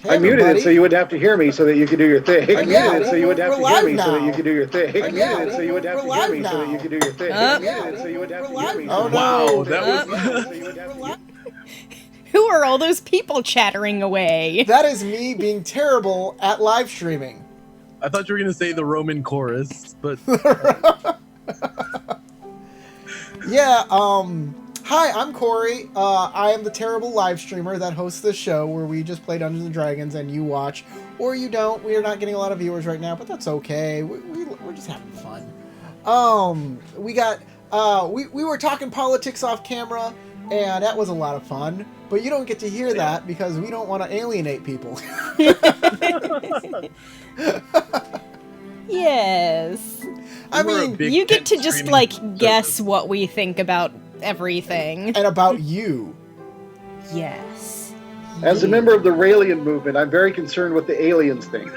Hey, I muted it so you wouldn't have to hear me so that you could do your thing. I muted it so you wouldn't have to hear me so that you could do your thing. I muted it so you wouldn't have to hear me so that you could do your thing. I muted it so you wouldn't have to hear me. Oh no! That was. Who are all those people chattering away? That is me being terrible at live streaming. I thought you were going to say the Roman chorus, but... Yeah, hi, I'm Corey. I am the terrible live streamer that hosts this show where we just play Dungeons & Dragons and you watch, or you don't. We are not getting a lot of viewers right now, but that's okay. We're just having fun. We were talking politics off camera, and that was a lot of fun. But you don't get to hear that because we don't want to alienate people. Yes. I mean, you get to just, like, guess what we think about everything. And about you. Yes. As a member of the Raelian movement, I'm very concerned with the aliens thing.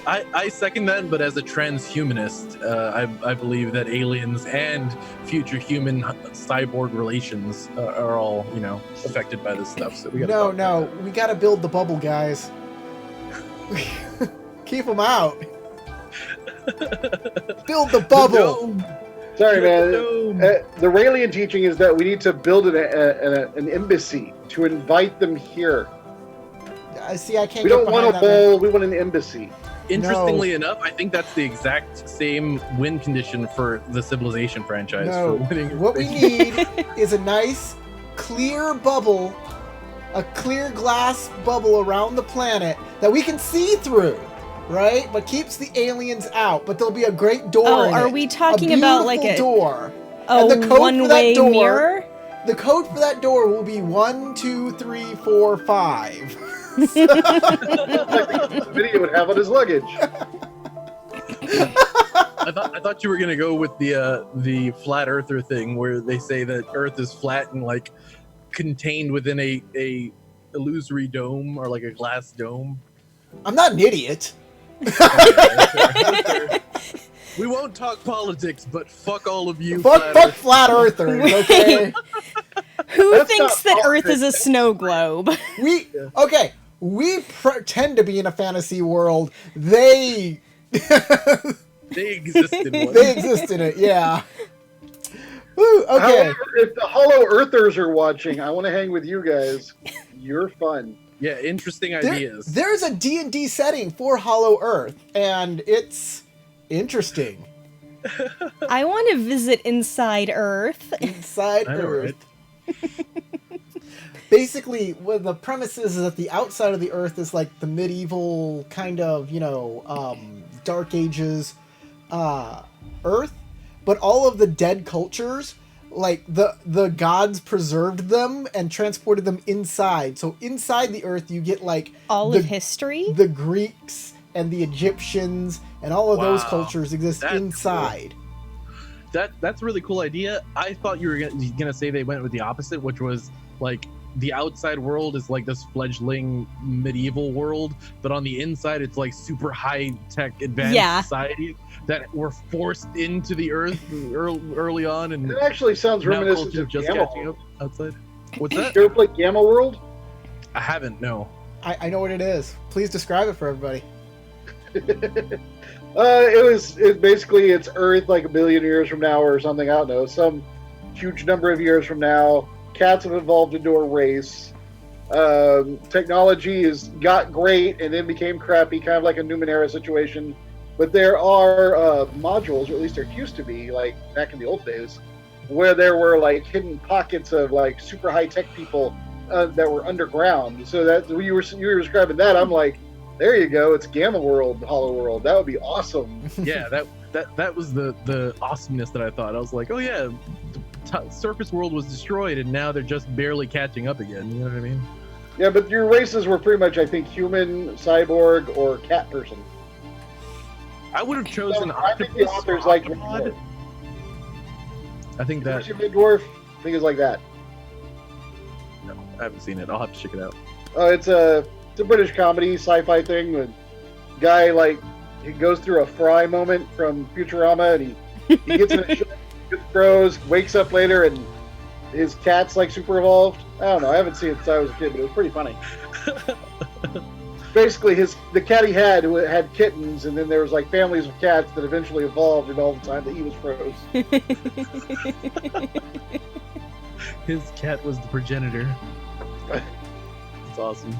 I second that, but as a transhumanist, I believe that aliens and future human cyborg relations are all, affected by this stuff. So we gotta we gotta build the bubble, guys. Keep them out. Build the bubble. Sorry, man. The Raelian teaching is that we need to build an embassy to invite them here. I see. I can't. We don't want a bowl. We want an embassy. Interestingly enough, I think that's the exact same win condition for the Civilization franchise. No, for winning what we need is a nice, clear bubble, a clear glass bubble around the planet that we can see through, right? But keeps the aliens out. But there'll be a great door. Oh, in are it. we talking about like a door? Oh, and the code one-way for that door, mirror? The code for that door will be 1, 2, 3, 4, 5. Like the video would have on his luggage. I thought you were gonna go with the flat earther thing, where they say that Earth is flat and like contained within a illusory dome or like a glass dome. I'm not an idiot. We won't talk politics, but fuck all of you. Fuck flat earthers, okay? Who thinks that Earth is a snow globe? We pretend to be in a fantasy world. They exist in one. They exist in it, yeah. Woo, okay. However, if the Hollow Earthers are watching, I want to hang with you guys. You're fun. Yeah, interesting ideas. There's a D&D setting for Hollow Earth, and it's interesting. I want to visit Inside Earth. Inside Earth. Basically, what the premise is that the outside of the Earth is like the medieval kind of, Dark Ages Earth, but all of the dead cultures, like the gods preserved them and transported them inside. So inside the Earth, you get like all of history. The Greeks and the Egyptians and all of those cultures exist inside. Cool. That's a really cool idea. I thought you were gonna say they went with the opposite, which was like the outside world is like this fledgling medieval world, but on the inside it's like super high tech advanced society that were forced into the Earth early on, and it actually sounds reminiscent of just Gamma catching up outside. What's that? You ever played Gamma World? I haven't. No. I know what it is. Please describe it for everybody. It's Earth like a billion years from now or something. I don't know, some huge number of years from now. Cats have evolved into a race. Technology got great and then became crappy, kind of like a Numenera situation. But there are modules, or at least there used to be, like back in the old days, where there were like hidden pockets of like super high tech people that were underground. So that when you were describing that, I'm like, there you go, it's Gamma World, Hollow World. That would be awesome. Yeah, that was the awesomeness that I thought. I was like, oh yeah, surface world was destroyed and now they're just barely catching up again. You know what I mean? Yeah, but your races were pretty much, I think, human, cyborg, or cat person. I would have chosen I think the authors like Midward. I think that Midward, I think it's like that. No, I haven't seen it. I'll have to check it out. It's a British comedy, sci-fi thing. The guy he goes through a Fry moment from Futurama, and he gets in a ship, grows, wakes up later, and his cat's like super evolved. I don't know. I haven't seen it since I was a kid, but it was pretty funny. Basically, the cat he had kittens, and then there was like families of cats that eventually evolved in all the time that he was froze. His cat was the progenitor. That's awesome.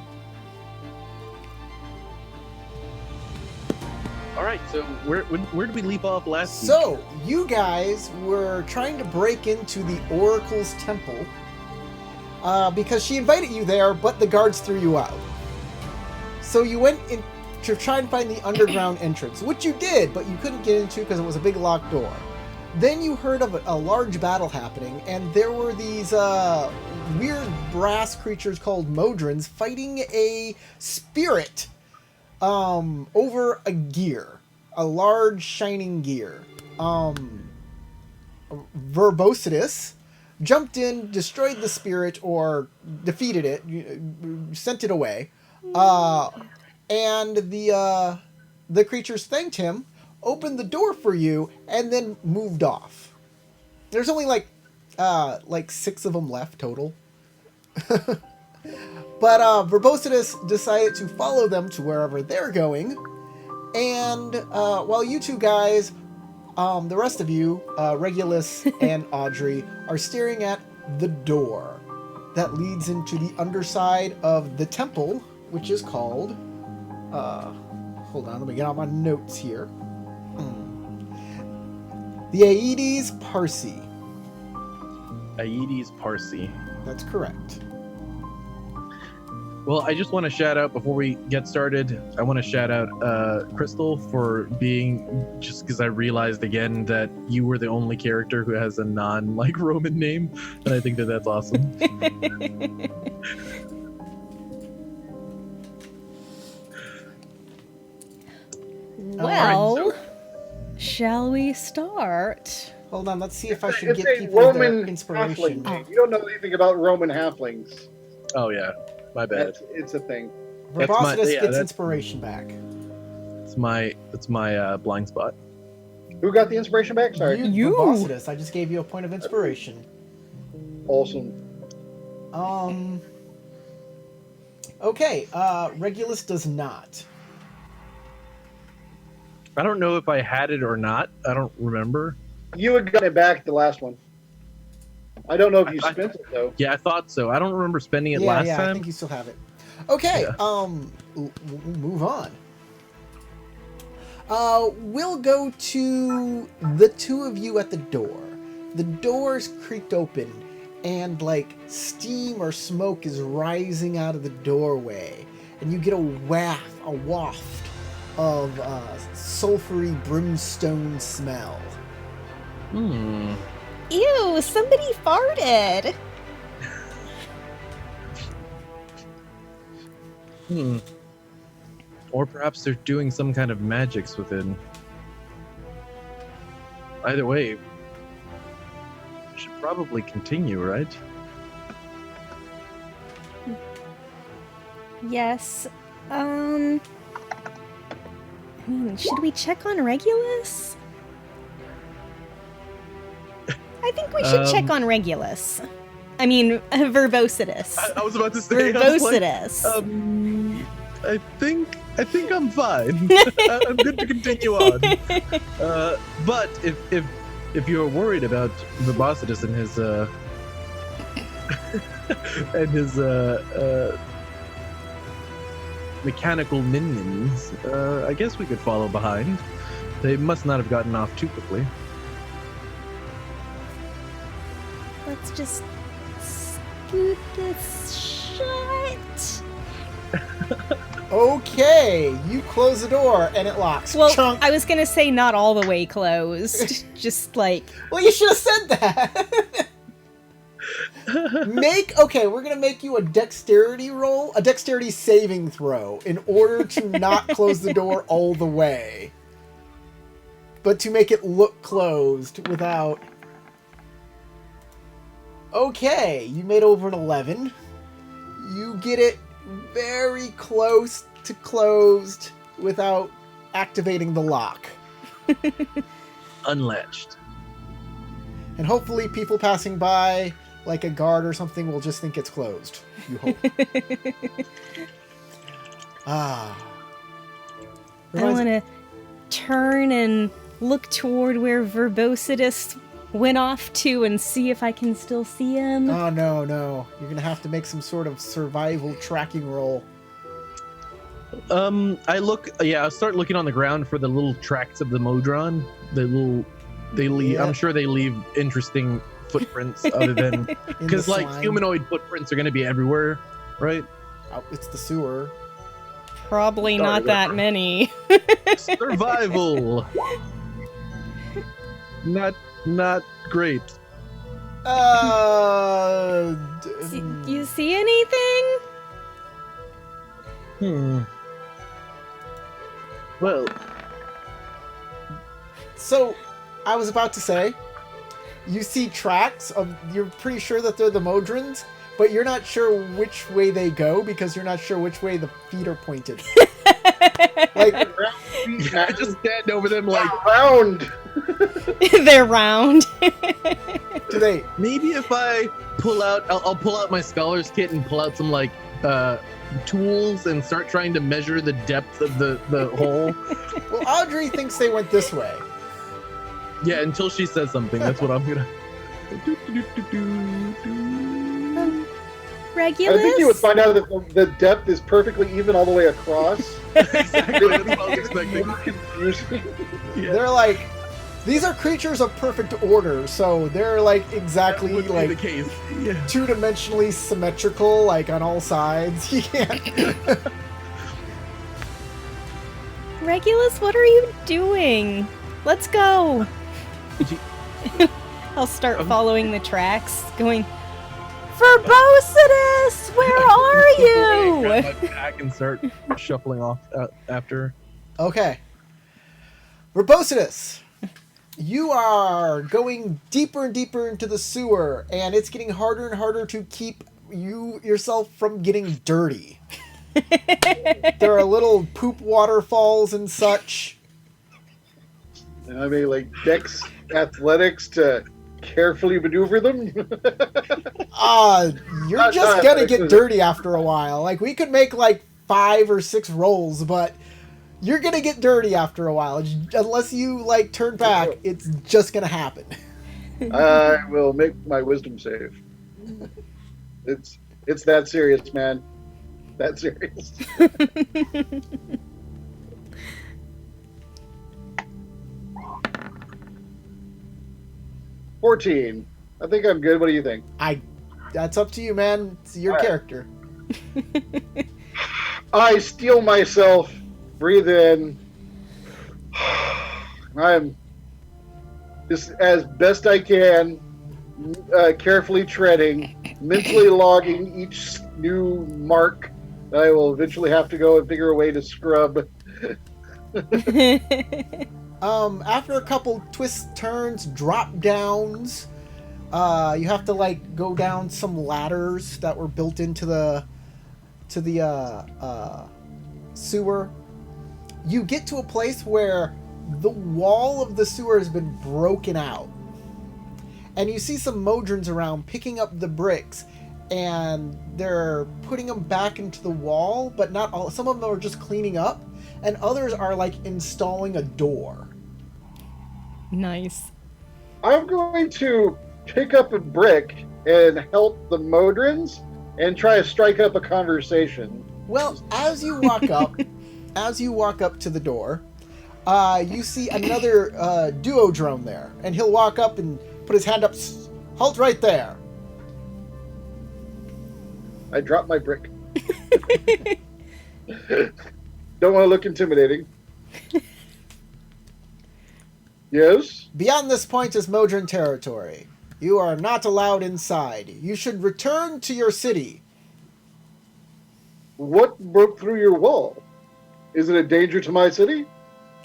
All right, so where did we leave off last week? So, you guys were trying to break into the Oracle's temple because she invited you there, but the guards threw you out. So you went in to try and find the underground entrance, which you did, but you couldn't get into because it was a big locked door. Then you heard of a large battle happening, and there were these weird brass creatures called Modrons fighting a spirit over a gear, a large shining gear. Verbositus jumped in, destroyed the spirit, or defeated it, sent it away. And the creatures thanked him, opened the door for you, and then moved off. There's only like 6 of them left total. But Verbositus decided to follow them to wherever they're going, and while you two guys, the rest of you, Regulus and Audrey, are staring at the door that leads into the underside of the temple, which is called, hold on, let me get out my notes here. The Aedes Parsi. Aedes Parsi. That's correct. Well, I just want to shout out before we get started. I want to shout out Crystal for being, just because I realized again that you were the only character who has a non Roman name, and I think that that's awesome. Well, shall we start? Hold on, let's see if I should It's get a people their Roman inspiration. halfling. You don't know anything about Roman halflings. Oh yeah, my bad. It's a thing. Verbositus yeah, gets inspiration back. It's my blind spot. Who got the inspiration back? Sorry. You. Verbositus, I just gave you a point of inspiration. Awesome. Okay, Regulus does not. I don't know if I had it or not. I don't remember. You had gotten it back the last one. I don't know if you spent it though. Yeah, I thought so. I don't remember spending it last I time. think you still have it. Okay, Yeah. we'll move on. We'll go to the two of you at the door. The door's creaked open, and like steam or smoke is rising out of the doorway, and you get a waft of sulfury brimstone smell. Ew, somebody farted. Or perhaps they're doing some kind of magics within. Either way, we should probably continue, right? Yes. Should we check on Regulus? I think we should check on Regulus. I mean, Verbositus. I was about to say. Verbositus. I think I'm fine. I'm good to continue on. But if you're worried about Verbositus and his and his mechanical minions, I guess we could follow behind. They must not have gotten off too quickly. Let's just scoot this shut. Okay, you close the door and it locks. Well, Chunk. I was gonna say not all the way closed. Just like Well, you should have said that. We're gonna make you a dexterity roll, a dexterity saving throw, in order to not close the door all the way, but to make it look closed without. Okay, you made over an 11. You get it very close to closed without activating the lock. Unlatched. And hopefully people passing by like a guard or something will just think it's closed. You hope. Ah. I want to turn and look toward where Verbositus went off to and see if I can still see him. Oh, no. You're going to have to make some sort of survival tracking roll. I'll start looking on the ground for the little tracks of the Modron. They leave. Yeah. I'm sure they leave interesting footprints other than because like slime. humanoid footprints are going to be everywhere, right? Oh, it's the sewer. Probably Sorry, not that many. Survival. Not great. You see anything? Well, So, I was about to say, you see tracks of. You're pretty sure that they're the Modrons, but you're not sure which way they go because you're not sure which way the feet are pointed. Like, I just stand over them like round. They're round. do they? maybe if I pull out, I'll pull out my scholar's kit and pull out some like tools and start trying to measure the depth of the hole. Well, Audrey thinks they went this way. Yeah, until she says something, that's what I'm gonna. Regulus? I think you would find out that the depth is perfectly even all the way across. Exactly, that's what I was expecting. Confusing. Yeah. They're like, these are creatures of perfect order, so they're like That exactly would be like the case. Yeah. two-dimensionally symmetrical, like on all sides. You can't. Regulus, what are you doing? Let's go. I'll start following the tracks, going, Verbositus, where are Grab you? my pack and start shuffling off after. Okay. Verbositus, you are going deeper and deeper into the sewer, and it's getting harder and harder to keep yourself from getting dirty. There are little poop waterfalls and such. I mean, like Dex athletics to carefully maneuver them. You're just gonna get dirty after a while. Like, we could make like 5 or 6 rolls, but you're gonna get dirty after a while. Unless you like turn back, it's just gonna happen. I will make my wisdom save. It's that serious, man. That serious. 14. I think I'm good. What do you think? That's up to you, man. It's your character. I steel myself, breathe in. I'm just as best I can, carefully treading, mentally logging each new mark that I will eventually have to go and figure a way to scrub. After a couple twists, turns, drop downs, you have to like go down some ladders that were built into the sewer. You get to a place where the wall of the sewer has been broken out, and you see some Modrons around picking up the bricks, and they're putting them back into the wall, but not all. Some of them are just cleaning up, and others are like installing a door. Nice. I'm going to pick up a brick and help the Modrons and try to strike up a conversation. Well, as you walk up to the door, you see another duodrome there, and he'll walk up and put his hand up. Halt right there. I drop my brick. Don't want to look intimidating. Yes? Beyond this point is Modron territory. You are not allowed inside. You should return to your city. What broke through your wall? Is it a danger to my city?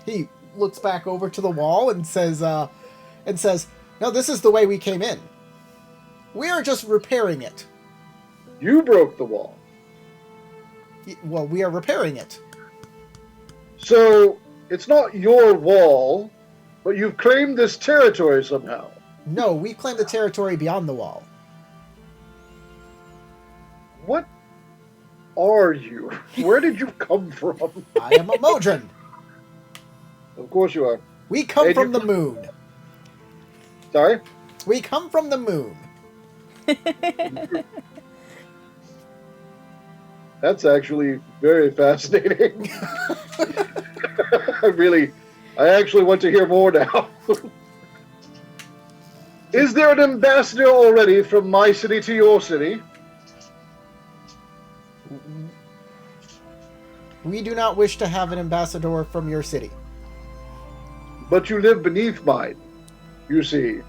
He looks back over to the wall and says, "No, this is the way we came in. We are just repairing it." You broke the wall. Well, we are repairing it. So, it's not your wall, but you've claimed this territory somehow. No, we claim the territory beyond the wall. What are you? Where did you come from? I am a Modron. Of course you are. We come And from you- the moon. Sorry? We come from the moon. That's actually very fascinating. I actually want to hear more now. Is there an ambassador already from my city to your city? We do not wish to have an ambassador from your city. But you live beneath mine, you see.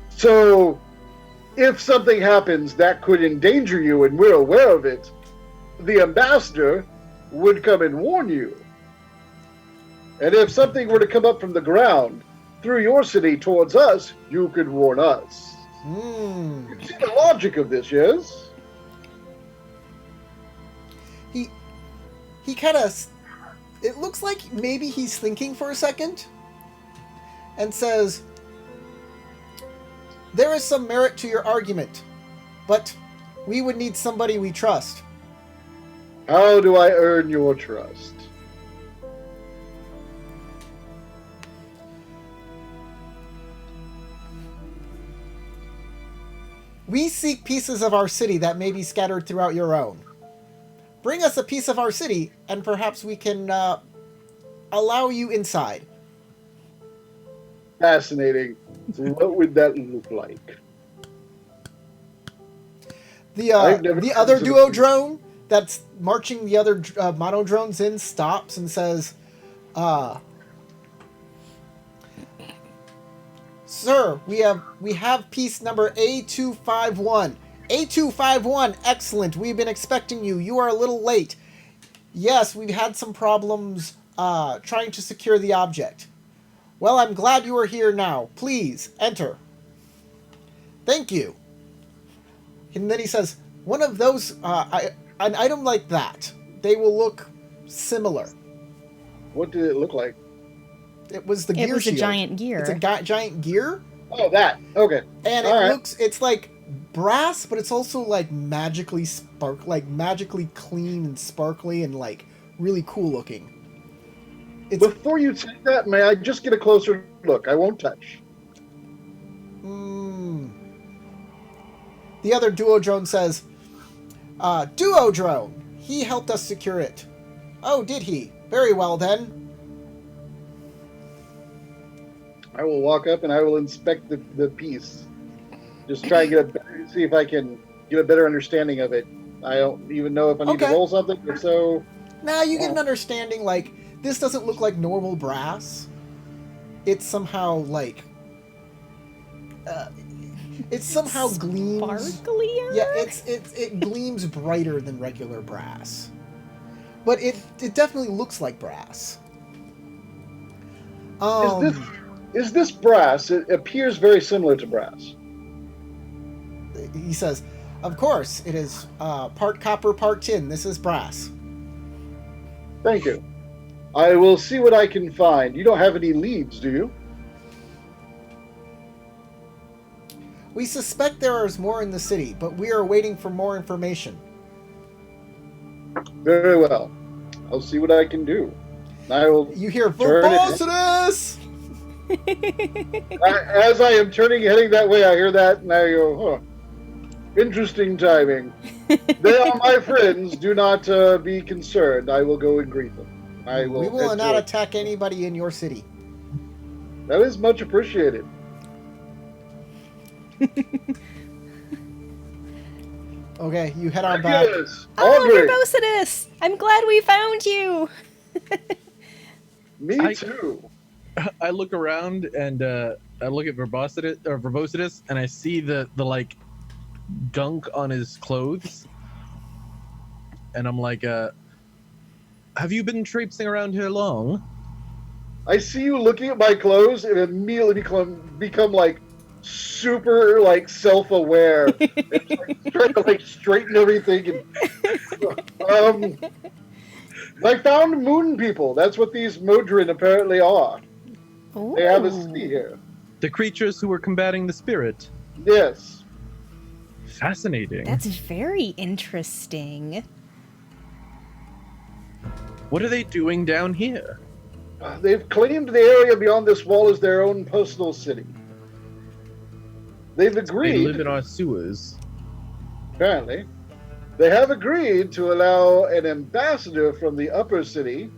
So, if something happens that could endanger you and we're aware of it, the ambassador would come and warn you. And if something were to come up from the ground through your city towards us, you could warn us. You see the logic of this, yes? He kind of... It looks like maybe he's thinking for a second and says, there is some merit to your argument, but we would need somebody we trust. How do I earn your trust? We seek pieces of our city that may be scattered throughout your own. Bring us a piece of our city, and perhaps we can allow you inside. Fascinating. What would that look like? The I've never other heard of duo it. drone that's marching the other mono drones in stops and says, "Sir, we have piece number A251. A251, excellent. We've been expecting you. You are a little late. Yes, we've had some problems trying to secure the object. Well, I'm glad you are here now. Please, enter. Thank you." And then he says, one of those, an item like that, they will look similar. What did it look like? It was the It gear was a shield. giant gear. It's a giant gear, Oh, that. Okay. and All it right. looks, it's like brass, but it's also like magically magically clean and sparkly and like really cool looking. It's Before you take that, may I just get a closer look? I won't touch. The other duo drone says, "Duo drone. He helped us secure it." "Oh, did he? Very well then." I will walk up and I will inspect the piece. Just try and see if I can get a better understanding of it. I don't even know if I need to Okay. roll something. If so, Now you get an understanding, like, this doesn't look like normal brass. It's somehow, like... it somehow gleams... Sparklier? Yeah, it gleams brighter than regular brass. But it definitely looks like brass. is this brass? It appears very similar to brass. He says, "Of course, it is part copper, part tin. This is brass." Thank you. I will see what I can find. You don't have any leads, do you? "We suspect there is more in the city, but we are waiting for more information." Very well. I'll see what I can do. I will. You hear Turn it- verbosity! As I am heading that way, I hear that, and I go, "Huh. Interesting timing. They are my friends. Do not be concerned. I will go and greet them. I will. We will head not toward- attack anybody in your city. That is much appreciated. Okay, you head on back. Yes, Oh, Audrey. Verbositus! I'm glad we found you! Me too. I look around and I look at Verbositus, and I see the like gunk on his clothes, and I'm like, have you been traipsing around here long? I see you looking at my clothes and immediately become like super like self-aware and like, trying to like straighten everything. And, I found moon people. That's what these Modron apparently are. They have a city here. The creatures who were combating the spirit. Yes. Fascinating. That's very interesting. What are they doing down here? They've claimed the area beyond this wall as their own personal city. They've They agreed, live in our sewers. apparently, they have agreed to allow an ambassador from the upper city,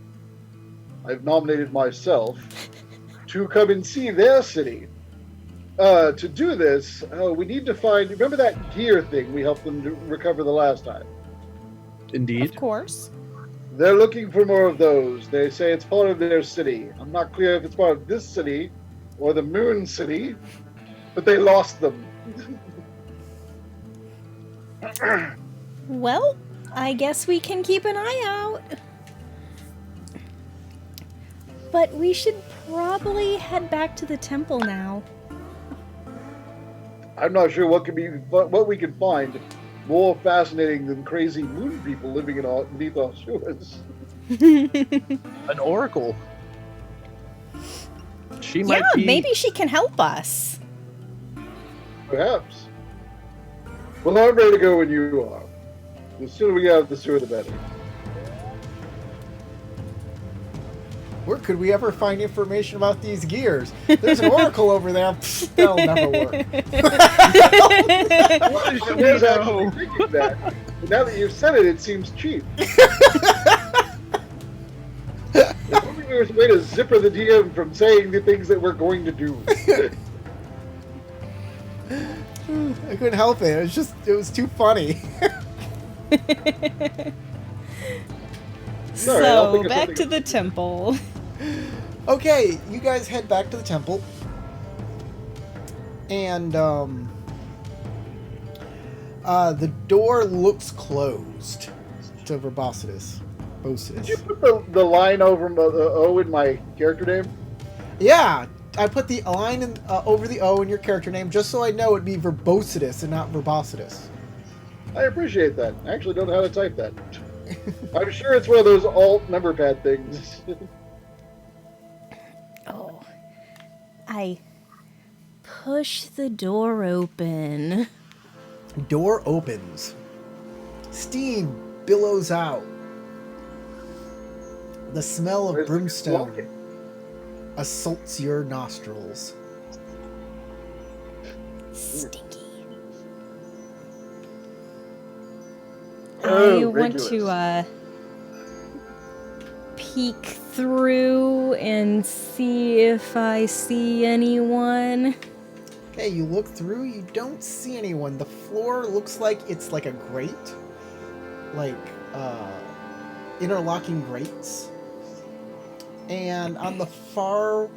I've nominated myself, to come and see their city. To do this, we need to find, remember that gear thing we helped them to recover the last time? Indeed. Of course. They're looking for more of those. They say it's part of their city. I'm not clear if it's part of this city or the Moon City, but they lost them. Well, I guess we can keep an eye out. But we should probably head back to the temple now. I'm not sure what we can find more fascinating than crazy moon people living beneath our shores. An oracle. She might be. Maybe she can help us. Perhaps. Well, I'm ready to go when you are. The sooner we get out of the sewer, the better. Where could we ever find information about these gears? There's an oracle over there. Pfft, that'll never work. I was actually thinking that. But now that you've said it, it seems cheap. If only there was a way to zipper the DM from saying the things that we're going to do. I couldn't help it. It was too funny. Sorry, I'll think So, of back something. to the temple. Okay, you guys head back to the temple. And, the door looks closed to Verbositus. Did you put the line over the O in my character name? Yeah, I put the line over the O in your character name just so I know it'd be Verbositus and not Verbositus. I appreciate that. I actually don't know how to type that. I'm sure it's one of those alt number pad things. Oh. I push the door open. Door opens. Steam billows out. The smell of Where's the brimstone walking? assaults your nostrils. Stinky. Oh, I want to peek through and see if I see anyone. Okay, you look through, you don't see anyone. The floor looks like it's like a grate. Like, interlocking grates. And on the far,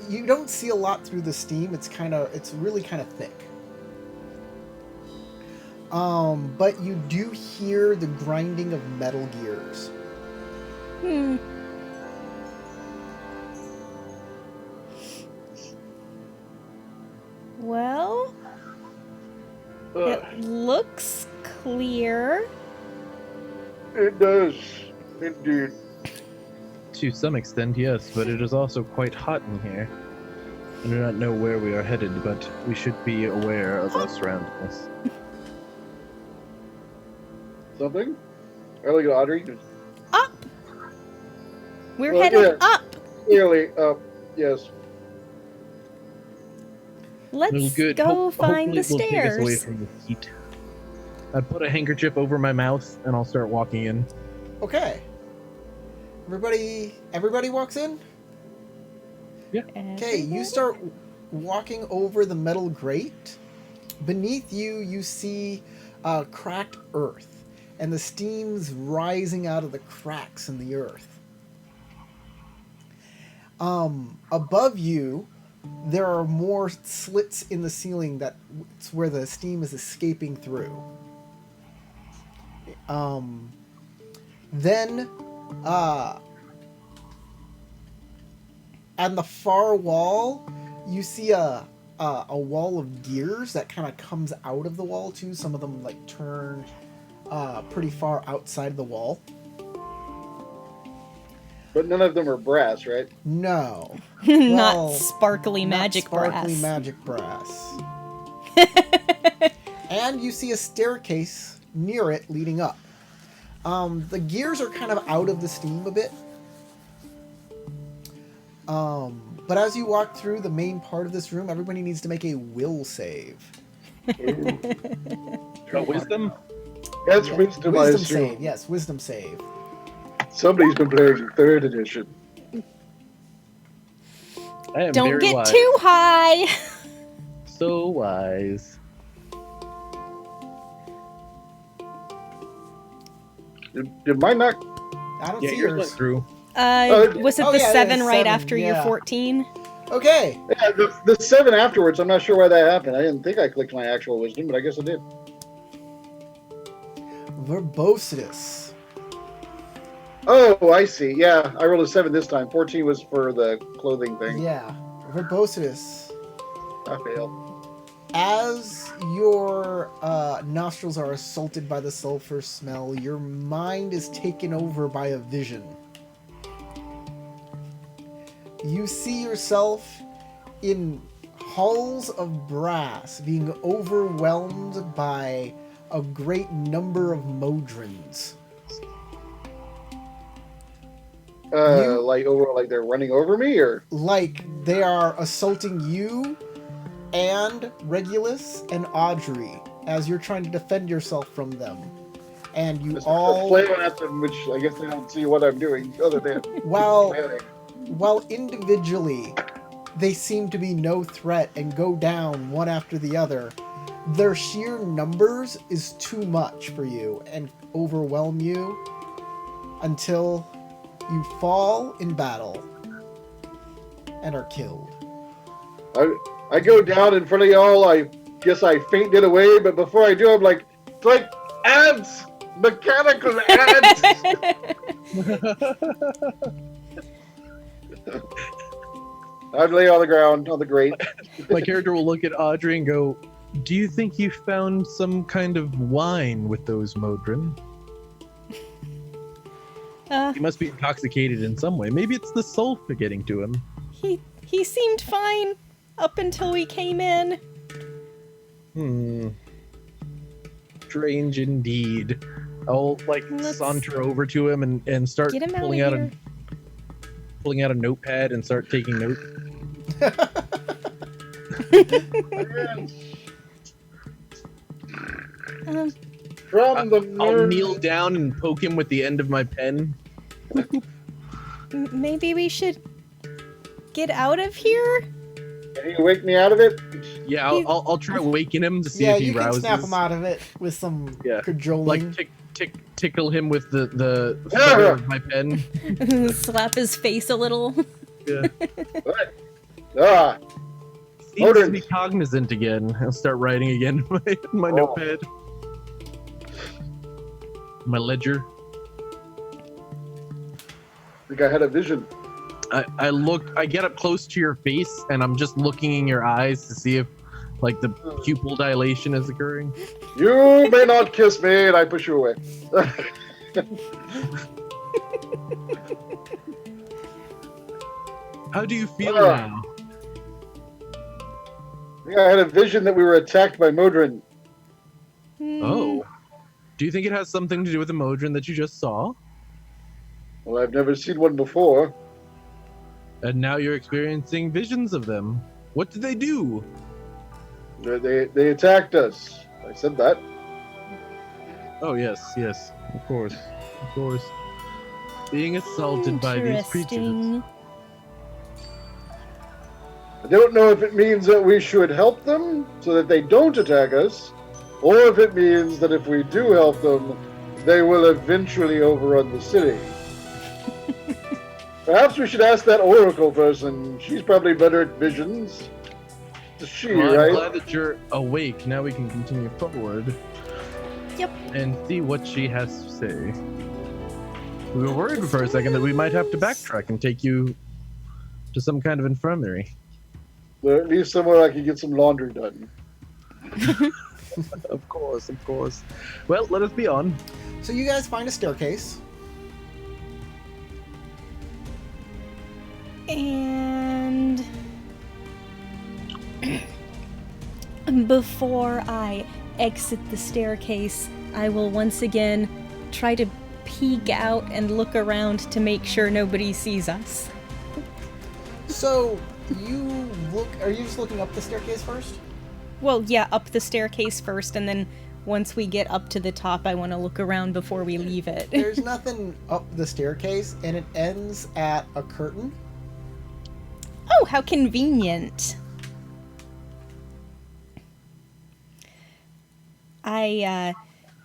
you don't see a lot through the steam. It's really kind of thick. But you do hear the grinding of metal gears. Well, it looks clear. It does, indeed. To some extent, yes, but it is also quite hot in here. I do not know where we are headed, but we should be aware of our surroundings. Something? Early Audrey? Up! We're Well, headed yeah. up! Clearly, yes. Let's Good. go find the Hopefully it will take us away stairs. from the heat. I put a handkerchief over my mouth and I'll start walking in. Okay. Everybody walks in? Okay, you start walking over the metal grate. Beneath you, you see cracked earth, and the steam's rising out of the cracks in the earth. Above you, there are more slits in the ceiling that's where the steam is escaping through. Then, on the far wall, you see a wall of gears that kind of comes out of the wall too. Some of them like turn pretty far outside the wall. But none of them are brass, right? No, Not Well, sparkly not magic sparkly brass. magic brass. And you see a staircase near it leading up. The gears are kind of out of the steam a bit. But as you walk through the main part of this room, everybody needs to make a will save. Wisdom? That's wisdom, I Wisdom assume. save. Yes, wisdom save. Somebody's been playing 3rd edition. I am Don't very get wise. too high. So wise. Did mine not? I don't Yeah, see yours went yours. through. Was it Oh, the yeah, 7 it's right 7, after your yeah. 14? Okay. Yeah, the 7 afterwards, I'm not sure why that happened. I didn't think I clicked my actual wisdom, but I guess I did. Verbositas. Oh, I see. Yeah, I rolled a 7 this time. 14 was for the clothing thing. Yeah. Verbositas. I failed. As your nostrils are assaulted by the sulfur smell, your mind is taken over by a vision. You see yourself in halls of brass being overwhelmed by a great number of modrons. Like they're running over me, or Like they are assaulting you and Regulus and Audrey as you're trying to defend yourself from them. And you just all, flaming at them, which I guess they don't see what I'm doing other than while individually they seem to be no threat and go down one after the other, their sheer numbers is too much for you and overwhelm you until you fall in battle and are killed. I go down in front of y'all. I guess I fainted away, but before I do, I'm like, it's like ants, mechanical ants. I'd lay on the ground on the grate. My character will look at Audrey and go, "Do you think you found some kind of wine with those Modron? He must be intoxicated in some way. Maybe it's the sulfur getting to him." He seemed fine up until we came in. Strange indeed. I'll Let's saunter over to him and start get him out pulling of out here. pulling out a notepad and start taking notes. From the I'll kneel down and poke him with the end of my pen. Maybe we should get out of here? Can you wake me out of it? Yeah, I'll try waking him to see Yeah, if he you can rouses. snap him out of it with some Yeah. cajoling. Tickle him with the feather of my pen. Slap his face a little. Yeah. What? Ah, Seems to Modron. be cognizant again. I'll start writing again in my notepad. My ledger. I think I had a vision. I get up close to your face and I'm just looking in your eyes to see if the pupil dilation is occurring. You may not kiss me, and I push you away. How do you feel now? I think I had a vision that we were attacked by Modron. Oh. Do you think it has something to do with the Modron that you just saw? Well, I've never seen one before. And now you're experiencing visions of them. What did they do? They attacked us. I said that. Oh, yes, of course. Being assaulted by these creatures. Interesting. I don't know if it means that we should help them so that they don't attack us, or if it means that if we do help them, they will eventually overrun the city. Perhaps we should ask that Oracle person. She's probably better at visions. It's she, Well, I'm right? glad that you're awake. Now we can continue forward. Yep. And see what she has to say. We were worried for a second that we might have to backtrack and take you to some kind of infirmary. Or at least somewhere I can get some laundry done. Of course. Well, let us be on. So you guys find a staircase. And before I exit the staircase, I will once again try to peek out and look around to make sure nobody sees us. So you look. Are you just looking up the staircase first? Well, yeah, up the staircase first, and then once we get up to the top, I want to look around before we leave it. There's nothing up the staircase, and it ends at a curtain. Oh, how convenient. I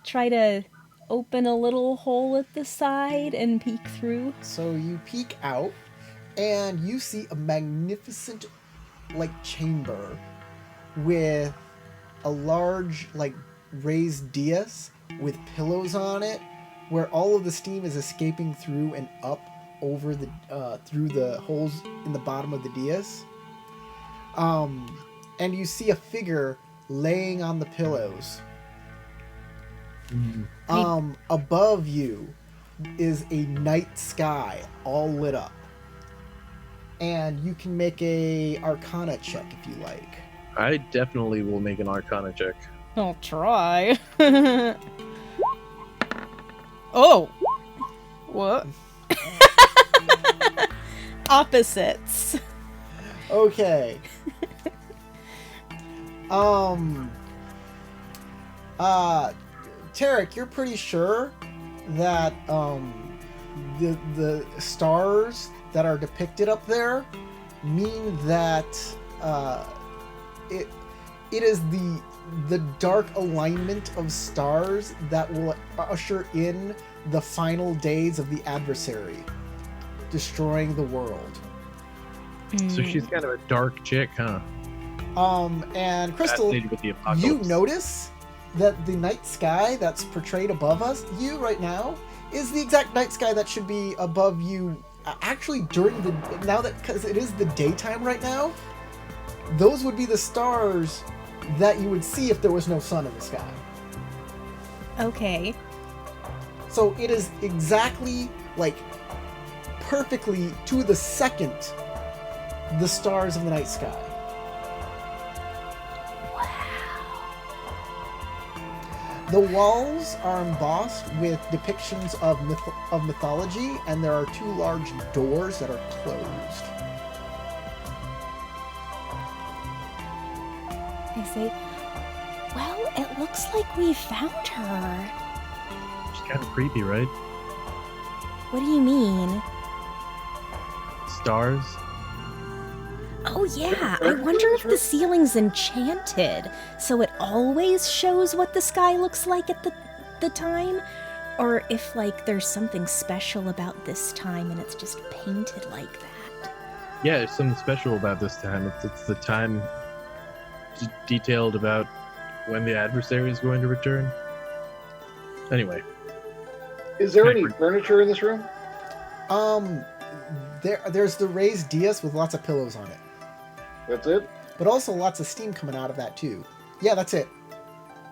try to open a little hole at the side and peek through. So you peek out, and you see a magnificent, chamber with a large, raised dais with pillows on it, where all of the steam is escaping through and up over the through the holes in the bottom of the dais. And you see a figure laying on the pillows. Above you is a night sky all lit up. And you can make a Arcana check if you like. I definitely will make an Arcana check. I'll try. Oh! What? Opposites. Okay. Tarek, you're pretty sure that the stars that are depicted up there mean that it is the dark alignment of stars that will usher in the final days of the adversary, destroying the world. So she's kind of a dark chick, huh? And Crystal, Fascinated with the apocalypse. you notice that the night sky that's portrayed above us, you right now, is the exact night sky that should be above you. Actually, because it is the daytime right now, those would be the stars that you would see if there was no sun in the sky. Okay. So it is exactly, perfectly to the second, the stars of the night sky. The walls are embossed with depictions of mythology, and there are two large doors that are closed. I say, well, it looks like we found her. She's kind of creepy, right? What do you mean? Stars? Oh yeah, I wonder if the ceiling's enchanted, so it always shows what the sky looks like at the time? Or if, there's something special about this time and it's just painted like that. Yeah, there's something special about this time. It's the time detailed about when the adversary is going to return. Anyway. Is there any furniture in this room? There's the raised dais with lots of pillows on it. That's it? But also lots of steam coming out of that, too. Yeah, that's it.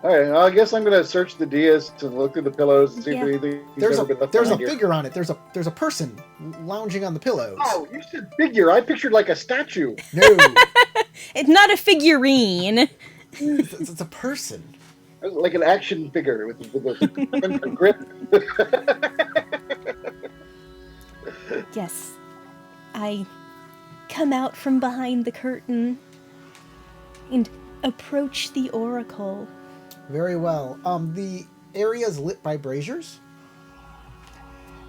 All right, I guess I'm going to search the dais to look through the pillows and see if anything. There's a figure on it. There's a person lounging on the pillows. Oh, you said figure. I pictured like a statue. No. It's not a figurine. It's a person. Like an action figure with a grip. Yes. I come out from behind the curtain and approach the oracle. Very well. The area is lit by braziers,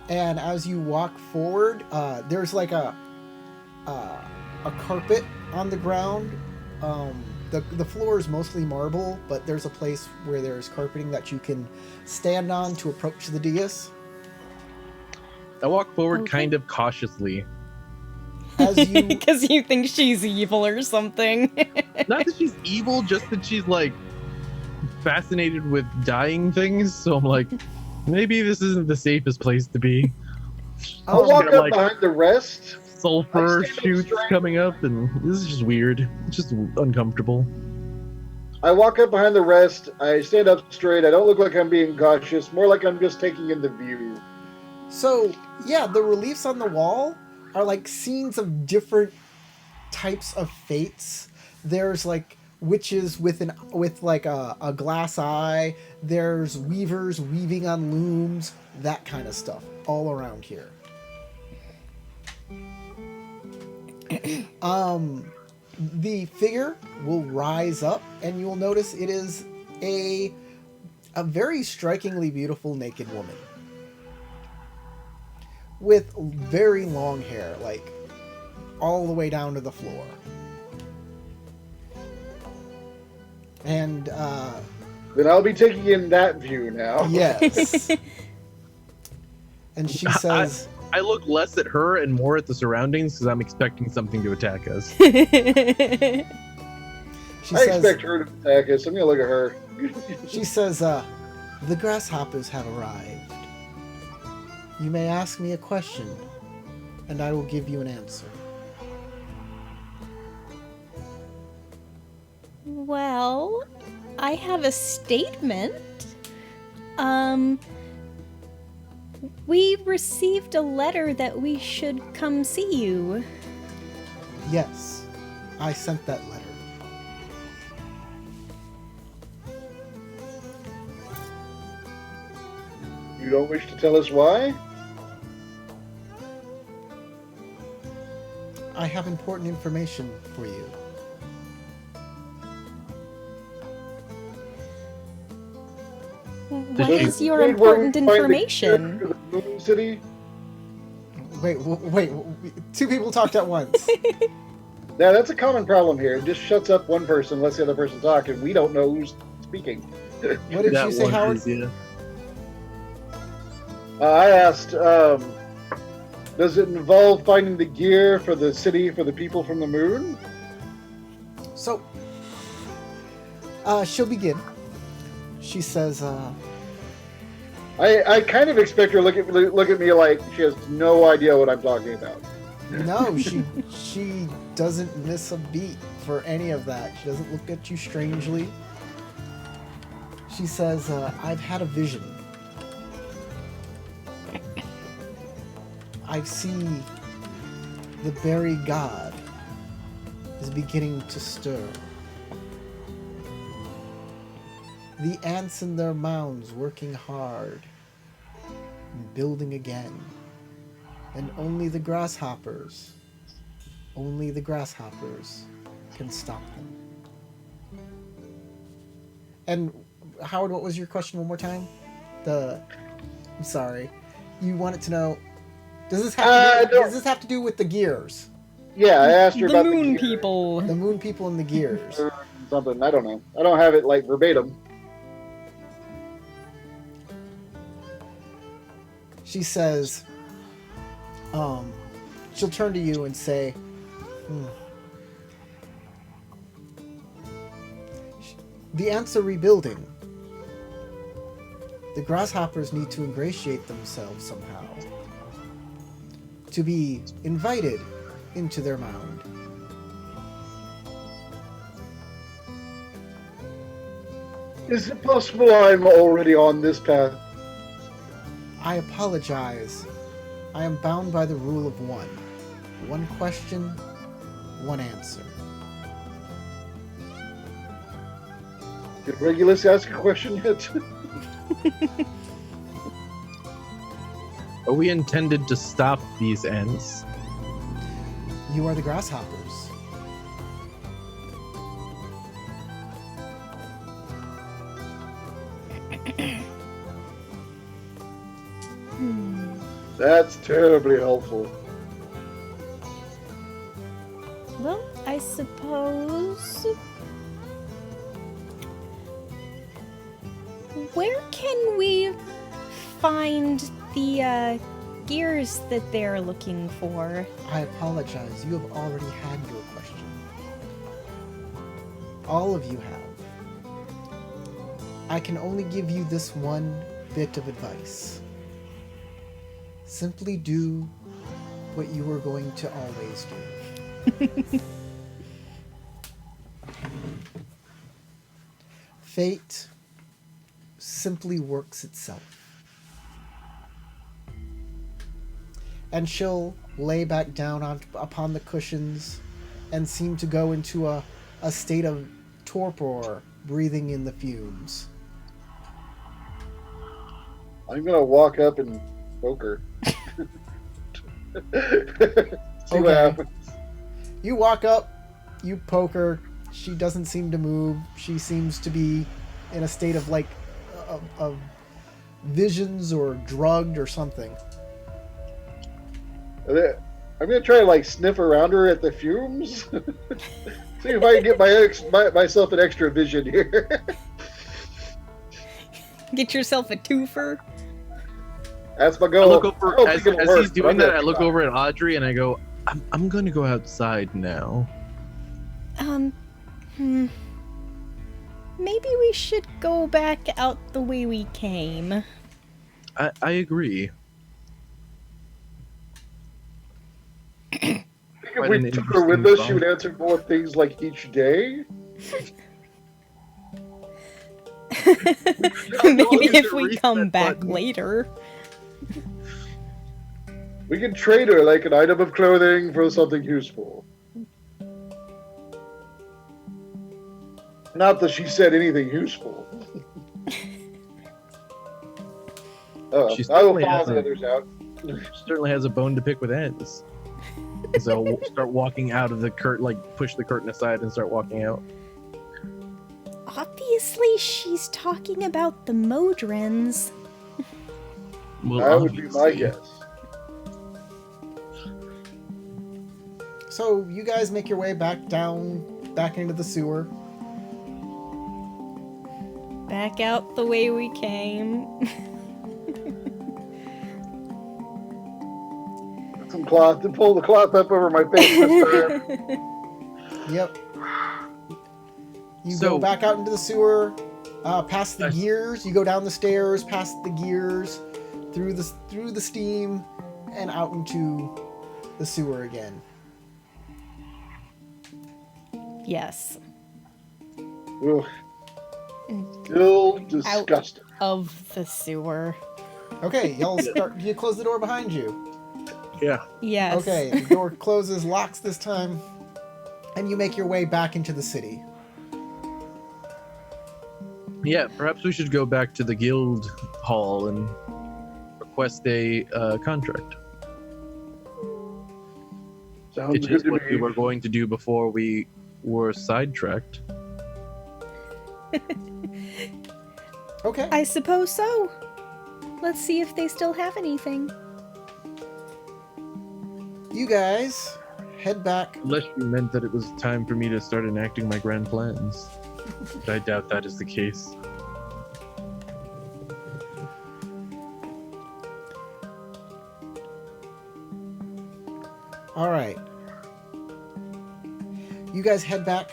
and as you walk forward, there's a carpet on the ground. The floor is mostly marble, but there's a place where there's carpeting that you can stand on to approach the dais. I walk forward kind of cautiously. As you, because you think she's evil or something. Not that she's evil, just that she's fascinated with dying things. So I'm like, maybe this isn't the safest place to be. I'll walk up behind the rest. Sulfur shoots coming up, and this is just weird. It's just uncomfortable. I walk up behind the rest. I stand up straight. I don't look like I'm being cautious. More like I'm just taking in the view. So, yeah, the reliefs on the wall are scenes of different types of fates. There's witches with like a glass eye. There's weavers weaving on looms, that kind of stuff all around here. The figure will rise up, and you will notice it is a very strikingly beautiful naked woman with very long hair, like all the way down to the floor. And then I'll be taking in that view now. yes. And she says, I look less at her and more at the surroundings because I'm expecting something to attack us. she I says, expect her to attack us. I'm gonna look at her. she says, the grasshoppers have arrived. You may ask me a question, and I will give you an answer. Well, I have a statement. We received a letter that we should come see you. Yes, I sent that letter. You don't wish to tell us why? I have important information for you. What Did is you- your Wait, important we'll find the information? cure for the Moon City? Wait, two people talked at once. Yeah, that's a common problem here. It just shuts up one person, lets the other person talk, and we don't know who's speaking. What did you say, one Howard? is, yeah. I asked, does it involve finding the gear for the city for the people from the moon? So, she'll begin. She says, I kind of expect her to look at me like she has no idea what I'm talking about. no, she doesn't miss a beat for any of that. She doesn't look at you strangely. She says, I've had a vision. I see the buried god is beginning to stir. The ants in their mounds working hard and building again. And only the grasshoppers can stop them. And Howard, what was your question one more time? I'm sorry. You wanted to know, does this have to do with the gears? Yeah, I asked her The about moon the gear people. The moon people and the gears. or something. I don't know. I don't have it like verbatim. She says, she'll turn to you and say, the ants are rebuilding. The grasshoppers need to ingratiate themselves somehow to be invited into their mound. Is it possible I'm already on this path? I apologize. I am bound by the rule of one. One question, one answer. Did Regulus ask a question yet? Are we intended to stop these ants? You are the grasshoppers. That's terribly helpful. Well, I suppose. Where can we find the gears that they're looking for? I apologize. You have already had your question. All of you have. I can only give you this one bit of advice. Simply do what you were going to always do. Fate simply works itself. And she'll lay back down upon the cushions and seem to go into a state of torpor, breathing in the fumes. I'm gonna walk up and poke her. See what happens. You walk up, you poke her. She doesn't seem to move. She seems to be in a state of like of visions or drugged or something. I'm gonna try to like sniff around her at the fumes. See if I can get myself an extra vision here. Get yourself a twofer. That's my I goal. look over I don't as think it'll he's work, but doing I'm that. gonna I look try. over at Audrey and I go, I'm going to go outside now. Maybe we should go back out the way we came. I agree. I think if Quite we an took her with us, interesting she would answer more things like each day. Maybe use if the we come reset back button. later. We can trade her like an item of clothing for something useful. Not that she said anything useful. She I will certainly follow has the a- others out. Certainly has a bone to pick with Ez. So I'll start walking out of the curtain, like push the curtain aside and start walking out. Obviously, she's talking about the Modrons. Well, That would be my obviously. guess. So you guys make your way back into the sewer. Back out the way we came. Some cloth to pull the cloth up over my face this time. Yep. You So- go back out into the sewer, past the Nice. gears. You go down the stairs, past the gears, through the steam, and out into the sewer again. Yes. Ugh. Still disgusting. Of the sewer. Okay, y'all start. You close the door behind you. Yeah. Yes. Okay, the door closes, locks this time, and you make your way back into the city. Yeah, perhaps we should go back to the guild hall and request a contract. Sounds Which good is to what we me. were going to do before we were sidetracked. Okay. I suppose so. Let's see if they still have anything. You guys head back. Unless you meant that it was time for me to start enacting my grand plans. But I doubt that is the case. All right. You guys head back.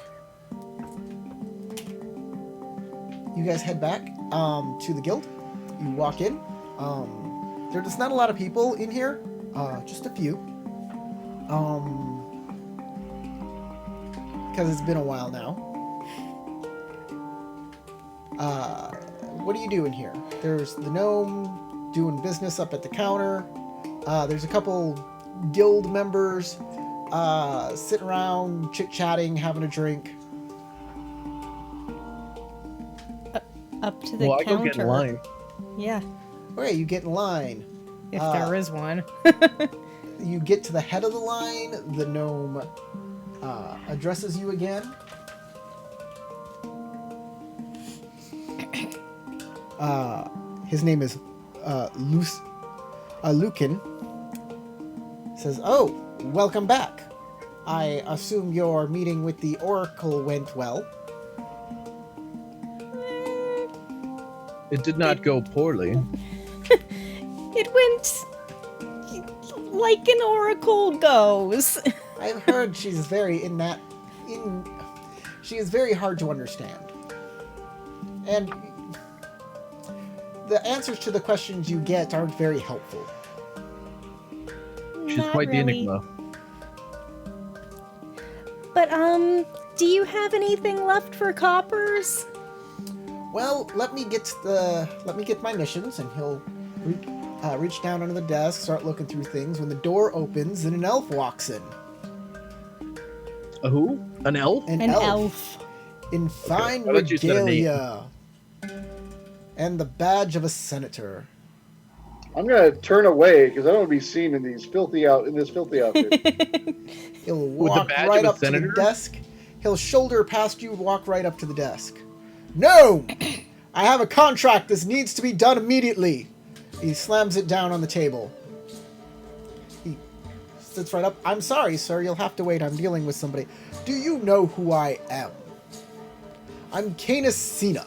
To the guild. You walk in. There's not a lot of people in here. Just a few. Because it's been a while now. What are you doing here? There's the gnome doing business up at the counter. There's a couple guild members sitting around chit-chatting, having a drink. Up to the Well, I counter. go get in line. Yeah, Okay, you get in line. if there is one. You get to the head of the line. The gnome addresses you again. His name is Lucan. Says, "Oh, welcome back. I assume your meeting with the Oracle went well." It did not go poorly. It went like an oracle goes. I've heard she is very hard to understand. And the answers to the questions you get aren't very helpful. She's Not quite the really. enigma. But do you have anything left for coppers? Well, let me get my missions, and he'll reach down under the desk, start looking through things. When the door opens, and an elf walks in. A who? An elf? An An elf. elf. in fine Why don't you set a name? regalia and the badge of a senator. I'm gonna turn away because I don't want to be seen in this filthy outfit. He'll With the walk badge right of a up to the senator? desk. He'll shoulder past you, walk right up to the desk. No! I have a contract. This needs to be done immediately. He slams it down on the table. He sits right up. I'm sorry, sir. You'll have to wait. I'm dealing with somebody. Do you know who I am? I'm Canis Cena.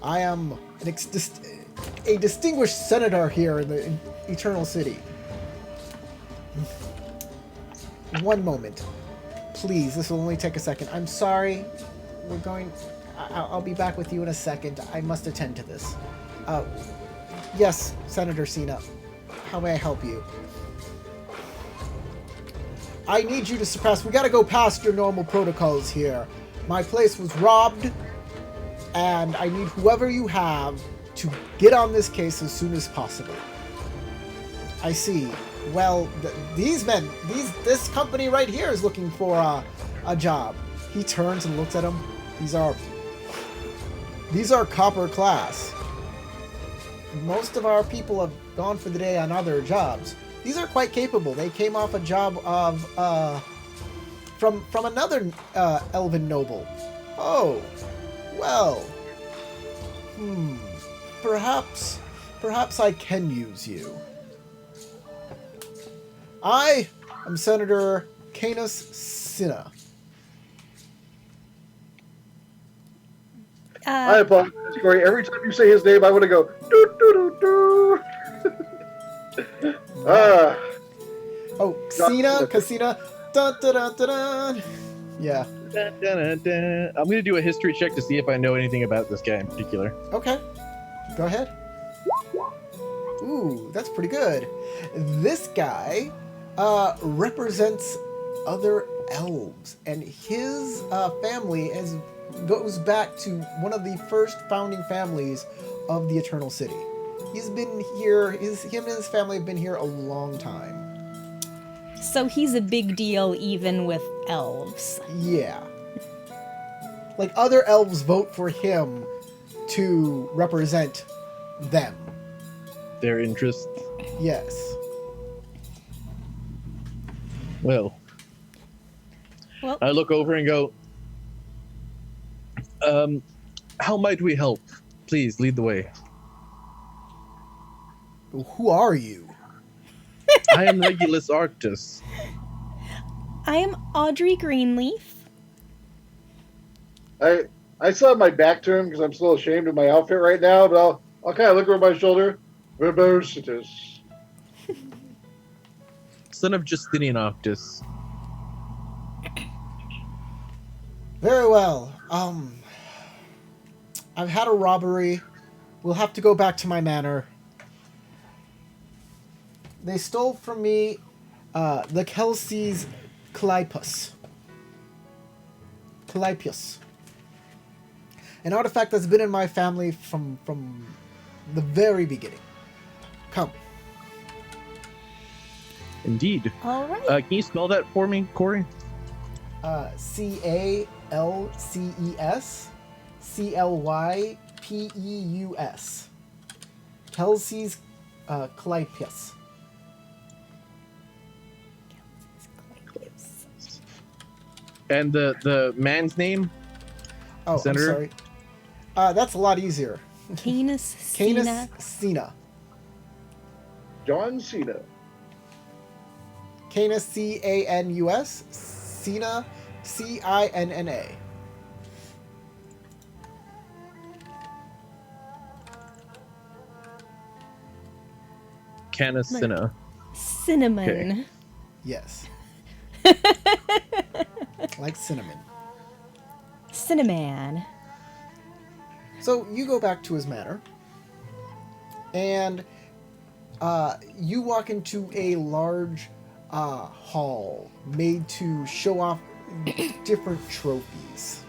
I am a distinguished senator here in the Eternal City. One moment. Please, this will only take a second. I'm sorry. We're going... I'll be back with you in a second. I must attend to this. Yes, Senator Cena. How may I help you? I need you to suppress... We gotta go past your normal protocols here. My place was robbed, and I need whoever you have to get on this case as soon as possible. I see. Well, these men, this company right here is looking for a job. He turns and looks at them. These are copper class. Most of our people have gone for the day on other jobs. These are quite capable. They came off a job of from another elven noble. Oh, well. Perhaps I can use you. I am Senator Canis Cena. I apologize, Corey. Every time you say his name, I want to go doo doo doo doo. Oh, Cena, Casina, dun dun dun dun dun. Yeah. Dun, dun, dun, dun. I'm gonna do a history check to see if I know anything about this guy in particular. Okay. Go ahead. Ooh, that's pretty good. This guy represents other elves, and his family goes back to one of the first founding families of the Eternal City. He's been here, him and his family have been here a long time. So he's a big deal even with elves. Yeah. Like, other elves vote for him to represent them. Their interests. Yes. Well, Well, I look over and go, how might we help? Please lead the way. Who are you? I am Regulus Arctus. I am Audrey Greenleaf. I still have my back to him because I'm still ashamed of my outfit right now, but I'll kind of look over my shoulder. Verbositus. Son of Justinian Arctus. Very well. I've had a robbery. We'll have to go back to my manor. They stole from me the Kelsey's Callipus. An artifact that's been in my family from the very beginning. Come. Indeed. All right. Can you spell that for me, Corey? Calces Clypeus. Kelsey's Callipus. And the man's name? Oh, Senator? I'm sorry. That's a lot easier. Canis Cena. Cena. John Cena. Canis Canus. Cena Cinna. Canacina. Cinnamon. Okay. Yes. Like cinnamon. Cinnamon. So you go back to his manor, and you walk into a large hall made to show off different trophies.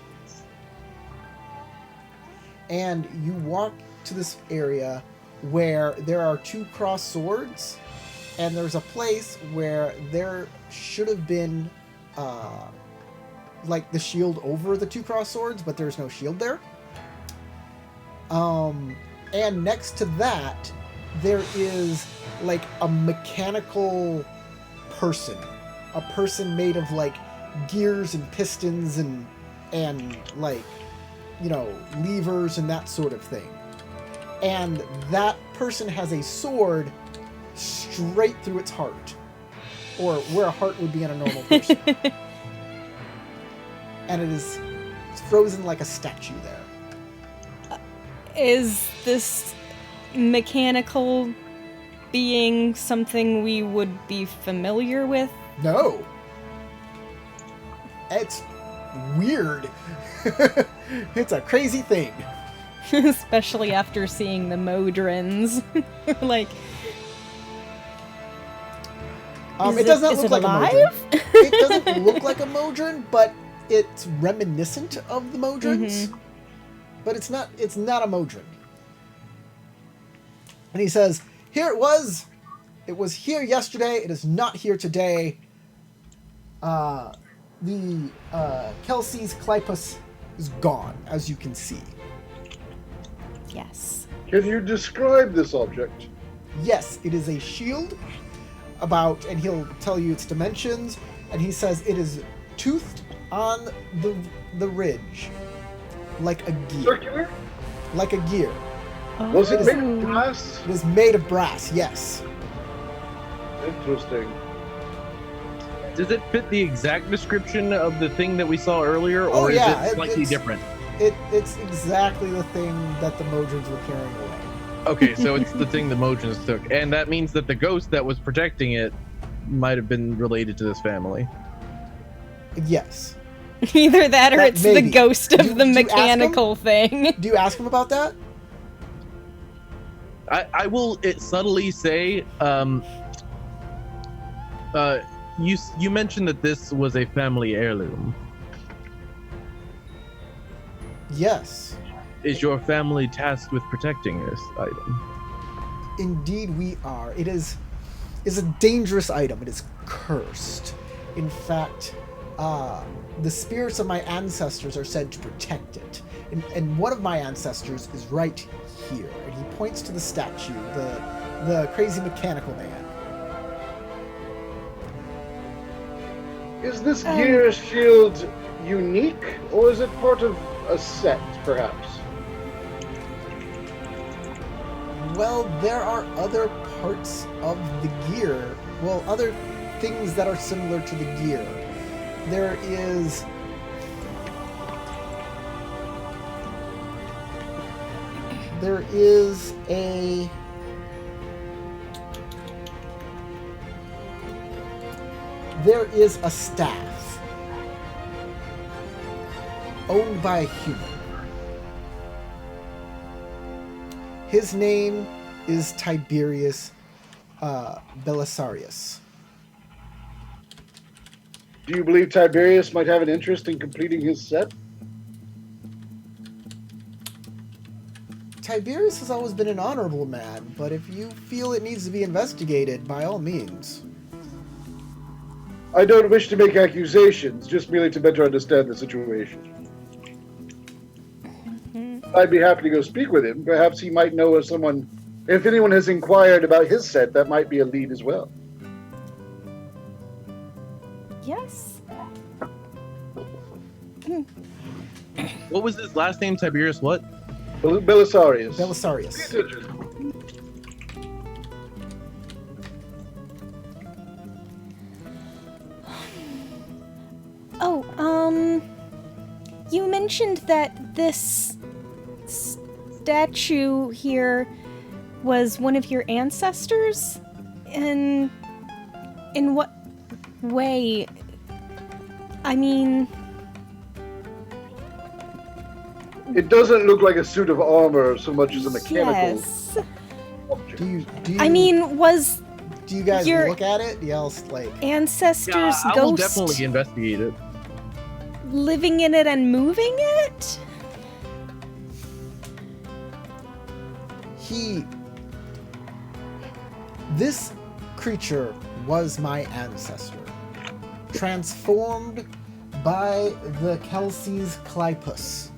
And you walk to this area where there are 2 crossed swords, and there's a place where there should have been like the shield over the two cross swords, but there's no shield there. And next to that, there is like a mechanical person, a person made of like gears and pistons and like, you know, levers and that sort of thing. And that person has a sword straight through its heart, or where a heart would be in a normal person. And it's frozen like a statue there. Is this mechanical being something we would be familiar with? No. It's weird. It's a crazy thing. Especially after seeing the Modrons. Like, it does not is look it like alive? a Modron. It doesn't look like a Modron, but it's reminiscent of the Modrons. Mm-hmm. But it's not a Modron. And he says, here it was. It was here yesterday. It is not here today. The Kelsey's Clypus is gone, as you can see. Yes. Can you describe this object? Yes, it is a shield and he'll tell you its dimensions, and he says it is toothed on the ridge, like a gear. Circular? Like a gear. Was it made Oh. of glass? It is made of brass, yes. Interesting. Does it fit the exact description of the thing that we saw earlier, Oh, or yeah, is it slightly it's- different? It's exactly the thing that the Modrons were carrying away. Okay, so it's the thing the Mojans took, and that means that the ghost that was protecting it might have been related to this family. Yes. Either that or That it's maybe. the ghost of Do you the ask him? mechanical thing. Do you ask him about that? I will subtly say, you mentioned that this was a family heirloom. Yes. Is your family tasked with protecting this item? Indeed we are. It is a dangerous item. It is cursed. In fact, the spirits of my ancestors are said to protect it. And one of my ancestors is right here. And he points to the statue, the crazy mechanical man. Is this gear shield unique, or is it part of a set, perhaps? Well, there are other parts of the gear. Well, other things that are similar to the gear. There is... There is a... There is a staff owned by a human. His name is Tiberius Belisarius. Do you believe Tiberius might have an interest in completing his set? Tiberius has always been an honorable man, but if you feel it needs to be investigated, by all means. I don't wish to make accusations, just merely to better understand the situation. I'd be happy to go speak with him. Perhaps he might know of someone. If anyone has inquired about his set, that might be a lead as well. Yes. What was his last name? Tiberius what? Belisarius. Belisarius. Oh, you mentioned that this statue here was one of your ancestors? In what way? I mean... It doesn't look like a suit of armor so much as a mechanical Yes. object. Do you I mean, was do you guys your- look at it? Yells like ancestors' I will ghost definitely investigate it. living in it and moving it? this creature was my ancestor, transformed by the Kelsey's Clypus.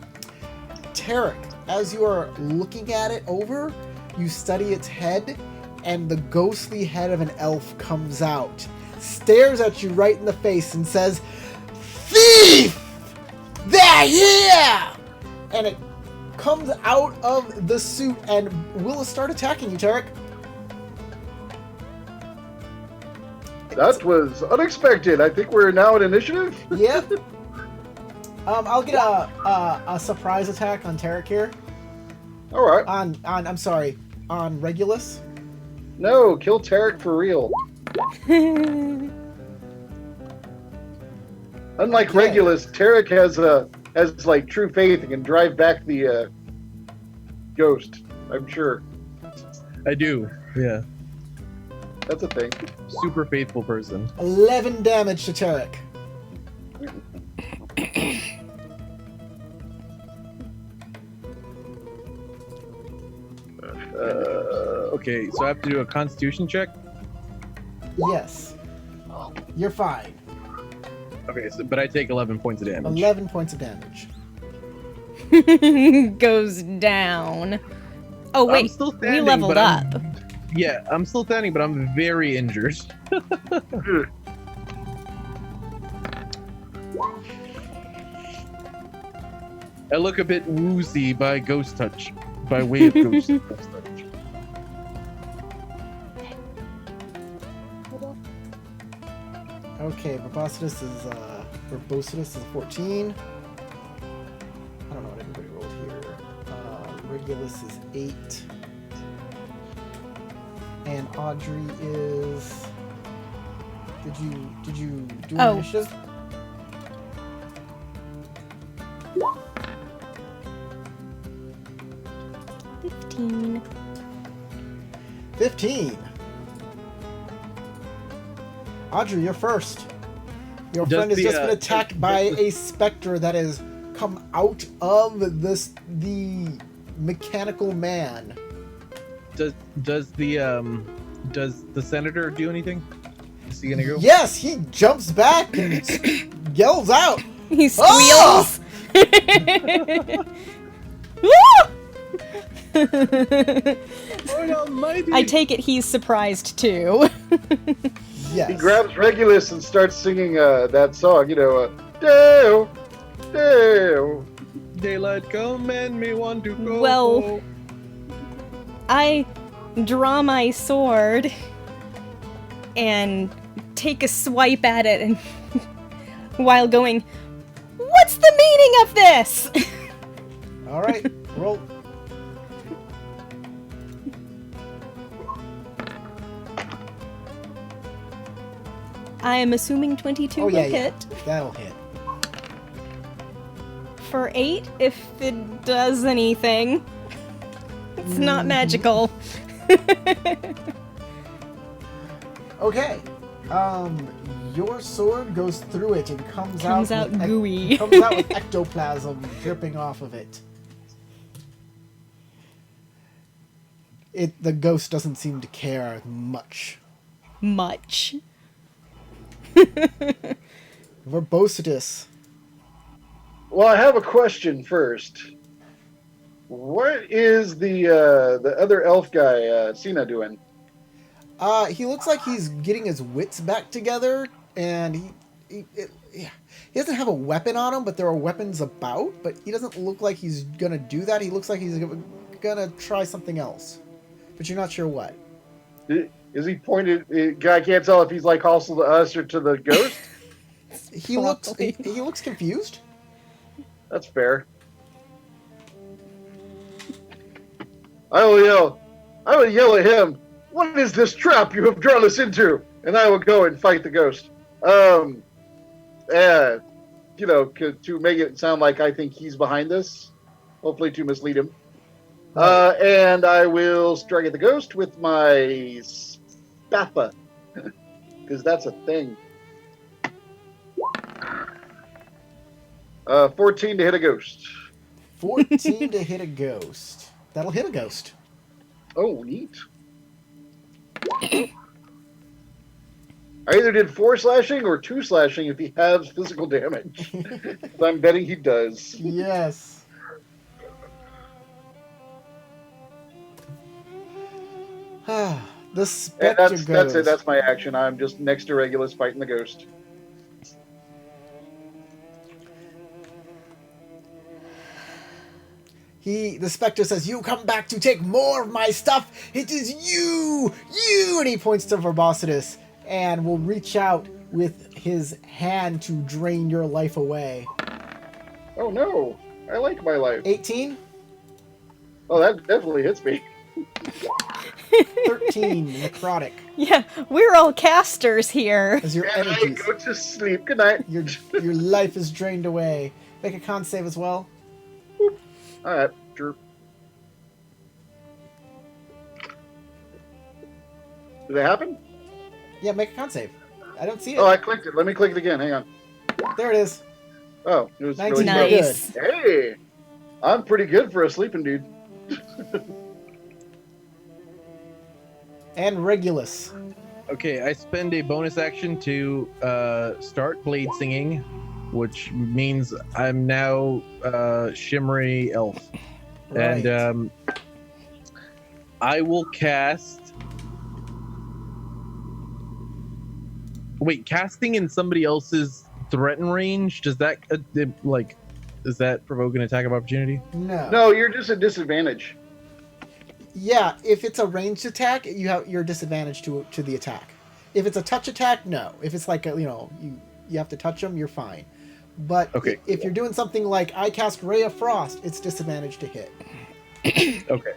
Tarek, as you are looking at it over, you study its head, and the ghostly head of an elf comes out, stares at you right in the face, and says, "Thief! They're here!" And it comes out of the suit and will start attacking you, Tarek. That was unexpected. I think we're now at initiative. Yep. I'll get a surprise attack on Tarek here. All right. On Regulus. No, kill Tarek for real. Unlike Okay. Regulus, Tarek has like true faith and can drive back the ghost. I'm sure I do. Yeah. that's a thing. Super faithful person. 11 damage to Tarek. Okay, so I have to do a Constitution check. Yes. You're fine. Okay, but I take 11 points of damage. 11 points of damage. Goes down. Oh wait, I'm still we standing, leveled but up. Yeah, I'm still standing, but I'm very injured. I look a bit woozy by ghost touch, by way of ghost touch. Okay, Verbositus is 14. I don't know what everybody rolled here. Regulus is 8. And Audrey is... Did you do an initiative? $15. 15. Audrey, you're first. Your Does friend has the, just been attacked by a specter that has come out of the mechanical man. Does the senator do anything? Is he gonna go? Yes, he jumps back and yells out. He "Ah!" squeals. Lord almighty! I take it he's surprised too. Yes. He grabs Regulus and starts singing that song. You know, Dale, Dale. Daylight come and me want to go. Well, I draw my sword and take a swipe at it, and while going, "What's the meaning of this?" All right, roll. I am assuming 22 Oh will yeah, hit. That'll hit. For 8, if it does anything. It's not magical. Okay. Your sword goes through it and comes Out with gooey. comes out with ectoplasm dripping off of it. The ghost doesn't seem to care much. Much. Verbositus. Well, I have a question first. What is the other elf guy, Cena, doing? He looks like he's getting his wits back together, and he doesn't have a weapon on him, but there are weapons about. But he doesn't look like he's gonna do that. He looks like he's gonna try something else, but you're not sure what. Is he pointed? I can't tell if he's like hostile to us or to the ghost. He looks confused. That's fair. I will yell at him. What is this trap you have drawn us into? And I will go and fight the ghost. To make it sound like I think he's behind this. Hopefully to mislead him. And I will strike at the ghost with my spatha. Because that's a thing. 14 to hit a ghost. 14 to hit a ghost. That'll hit a ghost. Oh, neat. I either did 4 slashing or 2 slashing if he has physical damage. I'm betting he does. Yes. The And specter goes. that's it. That's my action. I'm just next to Regulus fighting the ghost. The specter says, "You come back to take more of my stuff. It is you, and he points to Verbositus and will reach out with his hand to drain your life away. Oh no! I like my life. 18, Oh, that definitely hits me. 13, necrotic. Yeah, we're all casters here. As your And I energies, go to sleep. Good night. your life is drained away. Make a con save as well. All right, sure. Did it happen? Yeah, make a con save. I don't see it. Oh, I clicked it. Let me click it again. Hang on. There it is. Oh, it was 19. really Nice. slow. Hey, I'm pretty good for a sleeping dude. And Regulus. Okay, I spend a bonus action to start blade singing, which means I'm now shimmery elf, Right. and I will cast. Wait, casting in somebody else's threaten range, does that does that provoke an attack of opportunity? No. No, you're just at disadvantage. Yeah, if it's a ranged attack, you're disadvantaged to the attack. If it's a touch attack, no. If it's like you have to touch them, you're fine. But Okay, if you're doing something like I cast Ray of Frost, it's disadvantage to hit. Okay,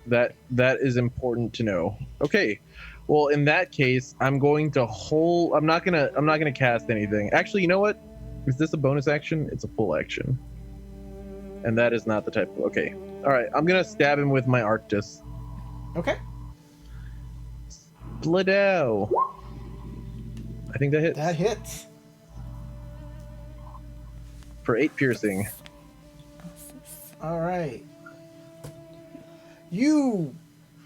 that is important to know. Okay, well in that case, I'm going to hold. I'm not gonna cast anything. Actually, you know what? Is this a bonus action? It's a full action, and that is not the type. Okay, all right. I'm gonna stab him with my Arctis. Okay, Splidow. I think that hits that hits. for 8 piercing. All right. You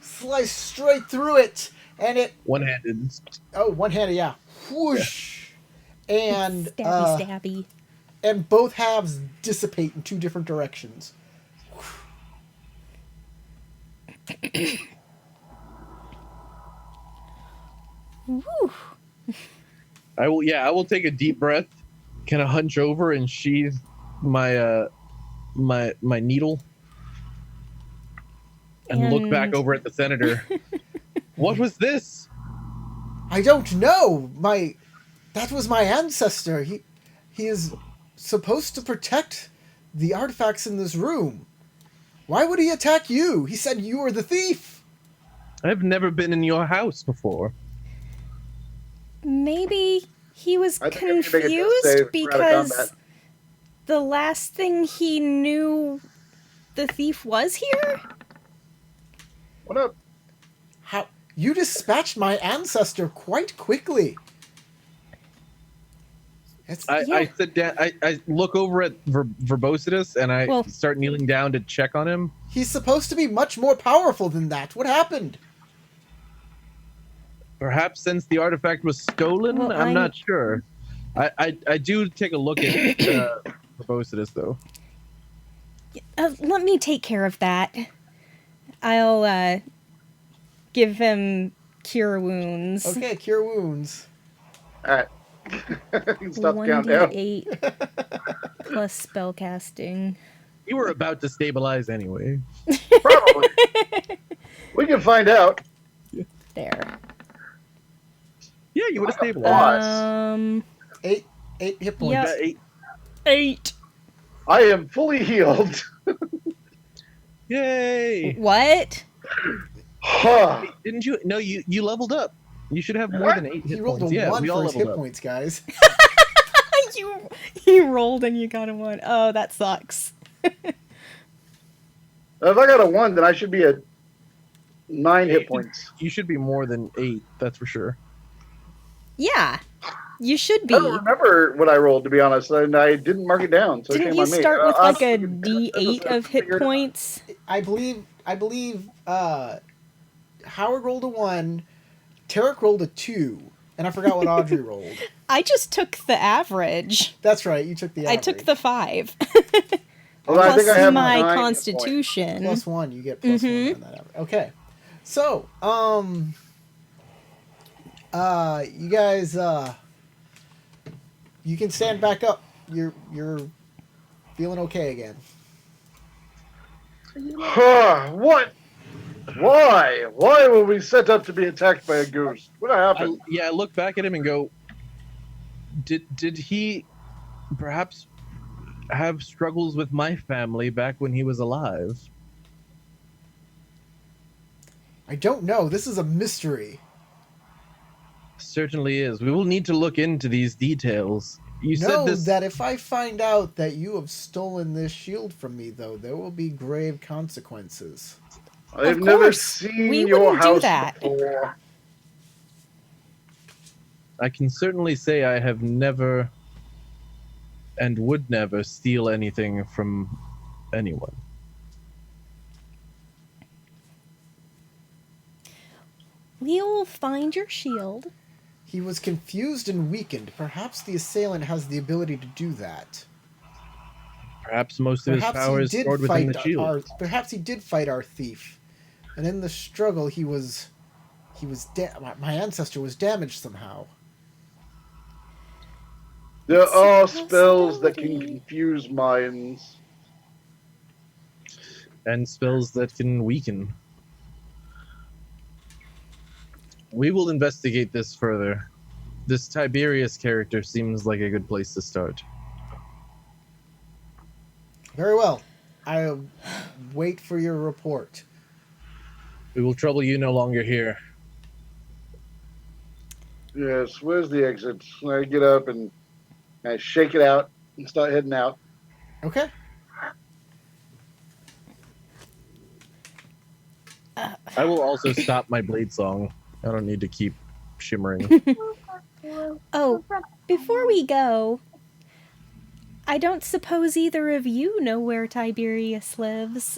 slice straight through it, and it. One-handed. Oh, one-handed, yeah. Whoosh. And Stabby. and both halves dissipate in two different directions. Woo. I will take a deep breath, kind of hunch over and sheathe my my needle and look back And- over at the senator. What was this? I don't know. That was my ancestor. He is supposed to protect the artifacts in this room. Why would he attack you? He said you were the thief. I've never been in your house before. Maybe he was I think I'm gonna make a death save confused for out of because combat. the last thing he knew the thief was here? What up? How you dispatched my ancestor quite quickly. I sit down. I look over at Verbositus and I Well- start kneeling down to check on him. He's supposed to be much more powerful than that. What happened? Perhaps since the artifact was stolen, Well, I'm not sure. I do take a look at Verbositus though. Let me take care of that. I'll give him cure wounds. Okay, cure wounds. All right. You can stop the countdown. 1d8 plus spellcasting. You were about to stabilize anyway. Probably. We can find out. There. Yeah, you would have stabilized. Um, 8 hit points. Yep. Got 8. 8. I am fully healed. Yay! What? Huh. Didn't you? No, you leveled up. You should have more What? than 8 He hit rolled points. a Yeah, 1 we all for his leveled hit up. points, guys. You rolled and you got a 1. Oh, that sucks. If I got a 1, then I should be at 9 hit points. You should be more than 8. That's for sure. Yeah, you should I be. don't remember what I rolled, to be honest, and I didn't mark it down. So Didn't shame you on me. start with I'll like a figure- D8 of hit figure it out. points? I believe Howard rolled a 1, Tarek rolled a 2, And I forgot what Audrey rolled. I just took the average. That's right, you took the I average. took the 5. Although I think I have my 9 constitution. +1, you get +1 on that average. Okay. So, you guys, you can stand back up. You're feeling okay again. What? Why? Why were we set up to be attacked by a ghost? What happened? I look back at him and go, did he perhaps have struggles with my family back when he was alive? I don't know. This is a mystery. Certainly is. We will need to look into these details. You Know said this. that if I find out that you have stolen this shield from me, though, there will be grave consequences. I've Of never course. seen We your wouldn't do house that. before. I can certainly say I have never and would never steal anything from anyone. We'll find your shield. He was confused and weakened. Perhaps the assailant has the ability to do that. Perhaps most of his power is stored within the shield. Perhaps he did fight our thief, and in the struggle, my ancestor was damaged somehow. There It's a are spells that can possibility. confuse minds. And spells that can weaken. We will investigate this further. This Tiberius character seems like a good place to start. Very well. I'll wait for your report. We will trouble you no longer here. Yes, where's the exit? I get up and I shake it out and start heading out. Okay. I will also stop my blade song. I don't need to keep shimmering. Oh, before we go, I don't suppose either of you know where Tiberius lives.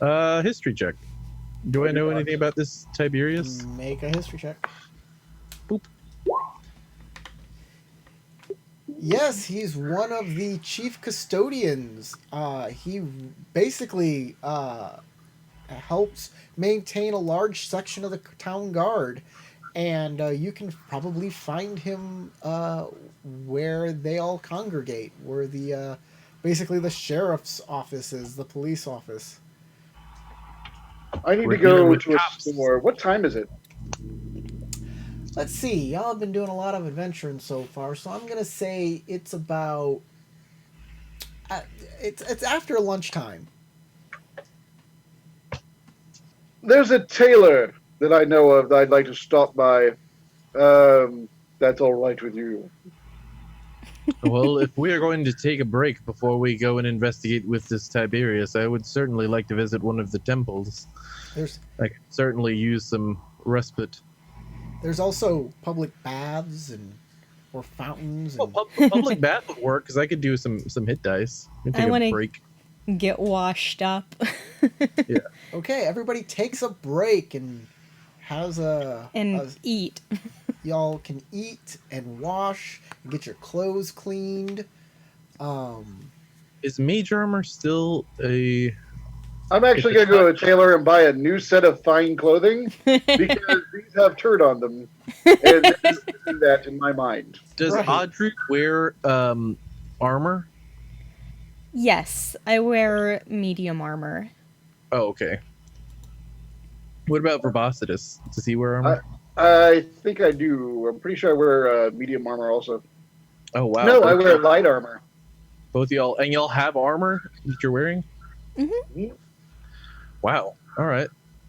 History check. Do I know anything about this Tiberius? Make a history check. Boop. Yes, he's one of the chief custodians. He basically helps maintain a large section of the town guard, and you can probably find him where they all congregate, where the basically the sheriff's office is, the police office. I need We're to go dealing with to a cops. store. What time is it? Let's see. Y'all have been doing a lot of adventuring so far, so I'm gonna say it's about it's after lunchtime. There's a tailor that I know of that I'd like to stop by. That's all right with you. Well, if we are going to take a break before we go and investigate with this Tiberius, I would certainly like to visit one of the temples. There's I could certainly use some respite. There's also public baths or fountains. And, Public bath would work because I could do some hit dice. Take I a wanna- break. Get washed up okay, everybody takes a break and has and eat. y'all can eat and wash and get your clothes cleaned. Is mage armor still a? I'm actually going to go to a tailor and buy a new set of fine clothing because these have turd on them. And this is that in my mind. Does Right. Audrey wear armor? Yes, I wear medium armor. Oh, okay. What about Verbositus? Does he wear armor? I think I do. I'm pretty sure I wear medium armor also. Oh wow! No, I both, wear light armor. both y'all, and y'all have armor that you're wearing. Mhm. Wow. All right.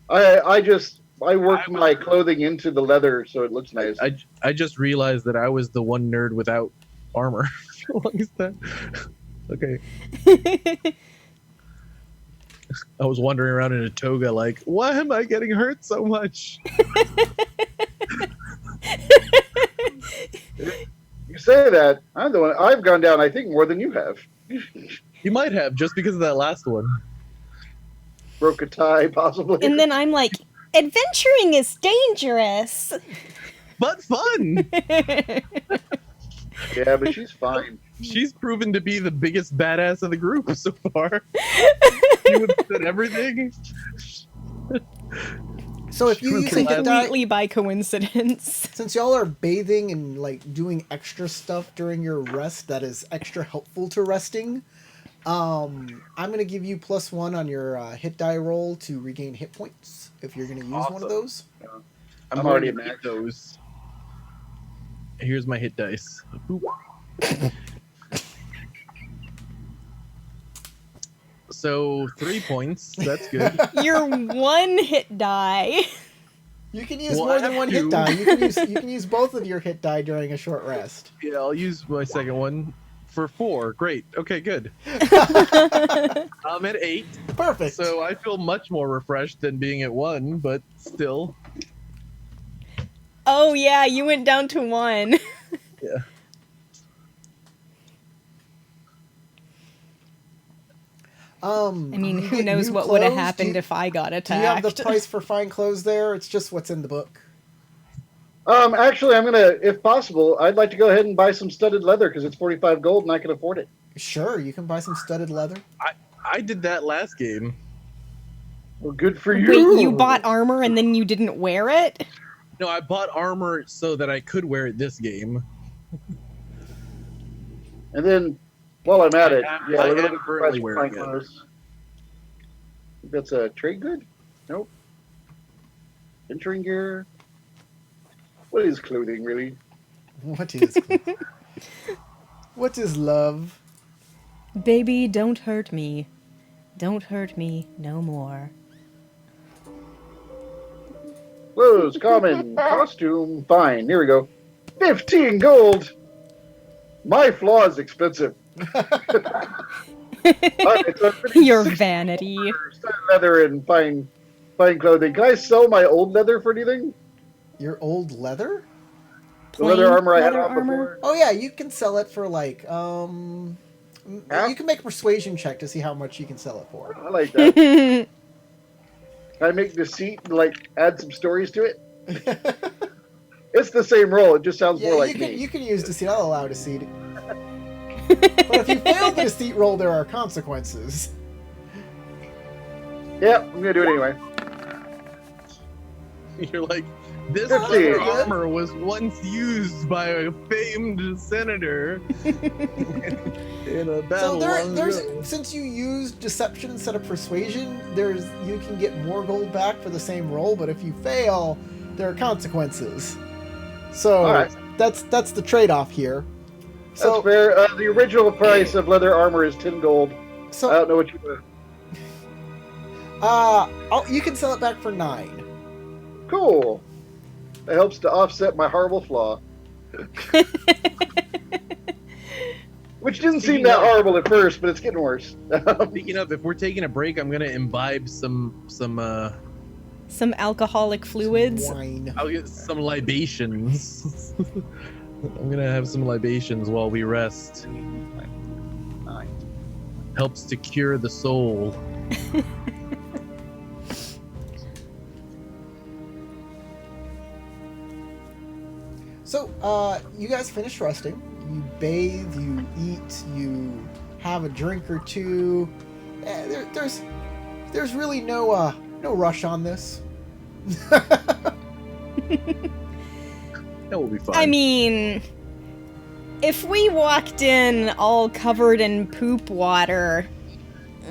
I work my clothing into the leather so it looks nice. I just realized that I was the one nerd without armor. How long is that? Okay. I was wandering around in a toga like, why am I getting hurt so much? You say that, I'm the one. I've gone down, I think, more than you have. You might have, just because of that last one. Broke a tie, possibly. And then I'm like, adventuring is dangerous. but fun. Yeah, but she's fine. She's proven to be the biggest badass of the group so far. She would have said everything. So if you use a hit die, Completely by coincidence. since y'all are bathing and like doing extra stuff during your rest that is extra helpful to resting, I'm gonna give you +1 on your hit die roll to regain hit points if you're gonna use one of Awesome. those. I'm already going to at keep those. Here's my hit dice. Boop. So 3 points. That's good. Your 1 hit die. You can use Well, more I than have one hit two. die. You can use both of your hit die during a short rest. Yeah, I'll use my second one for 4. Great. Okay, good. I'm at 8, Perfect. so I feel much more refreshed than being at 1, but still. Oh yeah, you went down to 1. Yeah. I I mean, you who get knows new what would have clothes? happened if I got Do you attacked. have the price for fine clothes there? It's just what's in the book. Actually, I'm gonna, if possible, I'd like to go ahead and buy some studded leather because it's 45 gold and I can afford it. Sure, you can buy some studded leather. I did that last game. Well, good for you. Wait, you bought armor and then you didn't wear it? No, I bought armor so that I could wear it this game. And then, while I'm at it, I yeah, am we're looking for currently price for wearing fine it. clothes. That's a trade good? Nope. Entering gear. What is clothing, really? What is what is love? Baby, don't hurt me. Don't hurt me no more. Clothes, common, costume, fine. Here we go. 15 gold. My flaw is expensive. Alright, so I'm putting Your 60 vanity. for studded leather and fine clothing. Can I sell my old leather for anything? Your old leather? The leather Plain armor I had leather on armor? before. Oh yeah, you can sell it for like Half? you can make a persuasion check to see how much you can sell it for. I like that. Can I make deceit and like add some stories to it? It's the same roll. It just sounds Yeah, more like you can me. you can use deceit. I'll allow deceit. But if you fail the deceit roll, there are consequences. Yeah, I'm gonna do it anyway. You're like, this 15. leather armor was once used by a famed senator in a So battle. long there's ago. since you used deception instead of persuasion, you can get more gold back for the same roll, but if you fail, there are consequences. So Alright. that's the trade-off here. That's So fair. The original price of leather armor is 10 gold. I so don't know what you. you can sell it back for 9. Cool. That helps to offset my horrible flaw. Which didn't seem that horrible at first, but it's getting worse. Speaking of, if we're taking a break, I'm gonna imbibe some Some alcoholic fluids. Wine. I'll get some libations. I'm gonna have some libations while we rest. Helps to cure the soul. So, you guys finish resting. You bathe, you eat, you have a drink or two. There's really no rush on this. That will be fine. I mean, if we walked in all covered in poop water,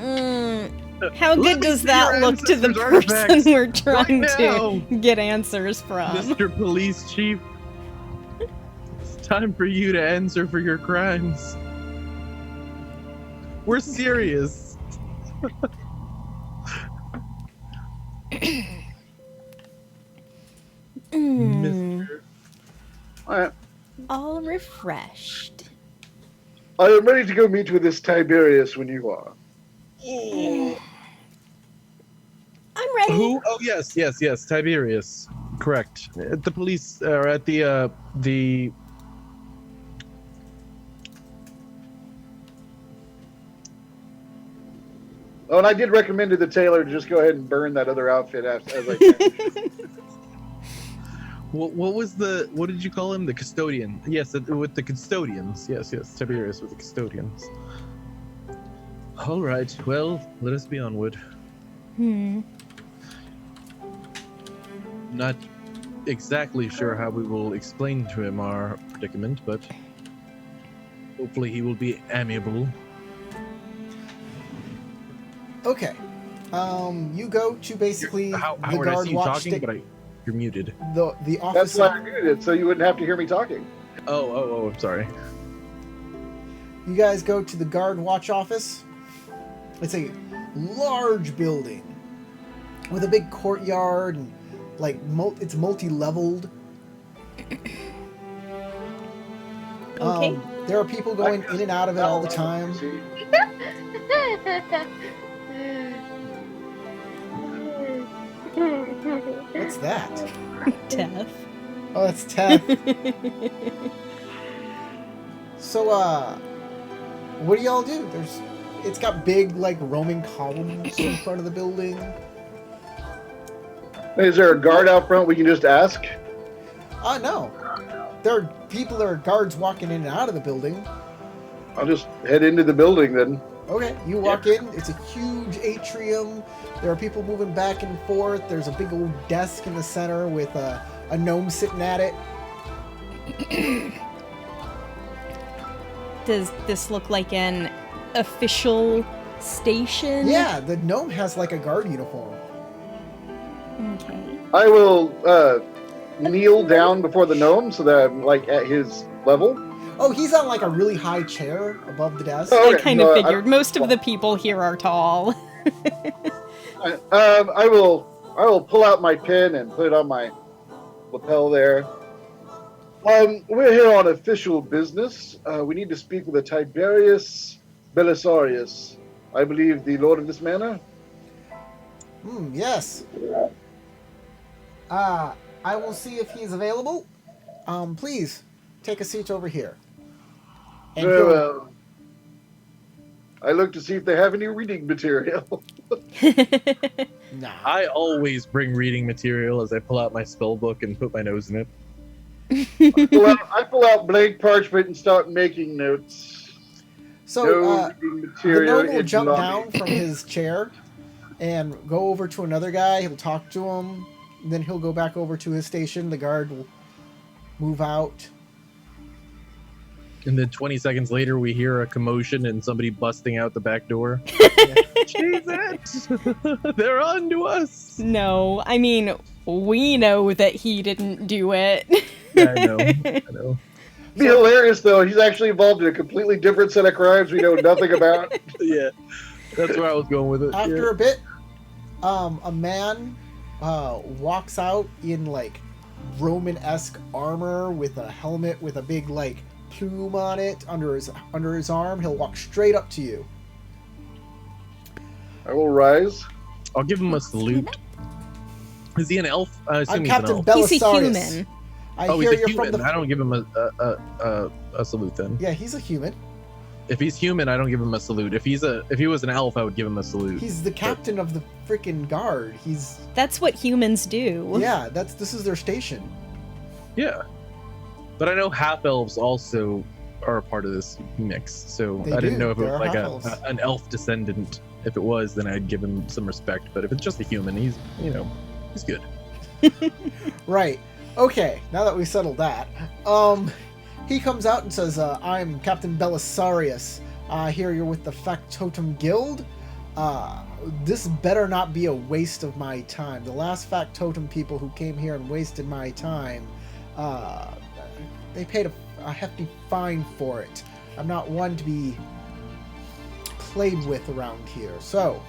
how Let good me does see that your look to the ancestors' person artifacts we're trying right to now. get answers from? Mr. Police Chief, it's time for you to answer for your crimes. We're serious. Mr. Alright. All refreshed. I am ready to go meet with this Tiberius when you are. I'm ready. Who? Oh, yes, Tiberius. Correct. At the police, or at the Oh, and I did recommend to the tailor to just go ahead and burn that other outfit as I can. What was what did you call him? The custodian. Yes, with the custodians. Yes, Tiberius with the custodians. All right, well, let us be onward. Not exactly sure how we will explain to him our predicament, but hopefully he will be amiable. Okay. You go to basically How the would I guard see you watch talking? But you're muted. the office. That's why I muted it, so you wouldn't have to hear me talking. Oh, I'm sorry. You guys go to the guard watch office. It's a large building with a big courtyard and like it's multi-leveled. Okay. There are people going in and out of it all the time. What's that? Death. Oh, that's Ted. So, what do y'all do? It's got big, like, Roman columns in front of the building. Is there a guard out front we can just ask? No. There are people, there are guards walking in and out of the building. I'll just head into the building then. Okay, you walk in. It's a huge atrium. There are people moving back and forth. There's a big old desk in the center with a gnome sitting at it. Does this look like an official station? Yeah, the gnome has like a guard uniform. Okay. I will kneel down before the gnome so that I'm like at his level. Oh, he's on like a really high chair above the desk. Oh, I okay. kind of No, figured. Most of the people here are tall. I will pull out my pen and put it on my lapel there. We're here on official business. We need to speak with a Tiberius Belisarius. I believe the lord of this manor. Yes. I will see if he's available. Please take a seat over here. And Very he'll- well. I look to see if they have any reading material. Nah. I always bring reading material as I pull out my spell book and put my nose in it. I pull out blank parchment and start making notes. So, No reading the material. gnome will in jump lobby. down from his chair and go over to another guy. He'll talk to him. Then he'll go back over to his station. The guard will move out. And then 20 seconds later, we hear a commotion and somebody busting out the back door. Jesus! They're on to us! No, I mean, we know that he didn't do it. Yeah, I know. Be hilarious though. He's actually involved in a completely different set of crimes we know nothing about. Yeah, that's where I was going with it. After a bit, a man walks out in like Roman-esque armor with a helmet with a big like plume on it under his arm. He'll walk straight up to you. I will rise. I'll give him a salute. Is he an elf? I assume I'm he's an Captain elf. He's a Belisarius. human. I Oh, hear he's a you're human. from the. I don't give him a salute then. Yeah, he's a human. If he's human, I don't give him a salute. If he was an elf, I would give him a salute. He's the captain of the freaking guard. He's That's what humans do. yeah. This is their station. Yeah. But I know half elves also are a part of this mix, so They I didn't do. know if it There was are like half-elves. an elf descendant. If it was, then I'd give him some respect. But if it's just a human, he's good. Right. Okay. Now that we settled that, he comes out and says, "I'm Captain Belisarius. Here you're with the Factotum Guild. This better not be a waste of my time. The last Factotum people who came here and wasted my time, they paid a hefty fine for it. I'm not one to be played with around here. So,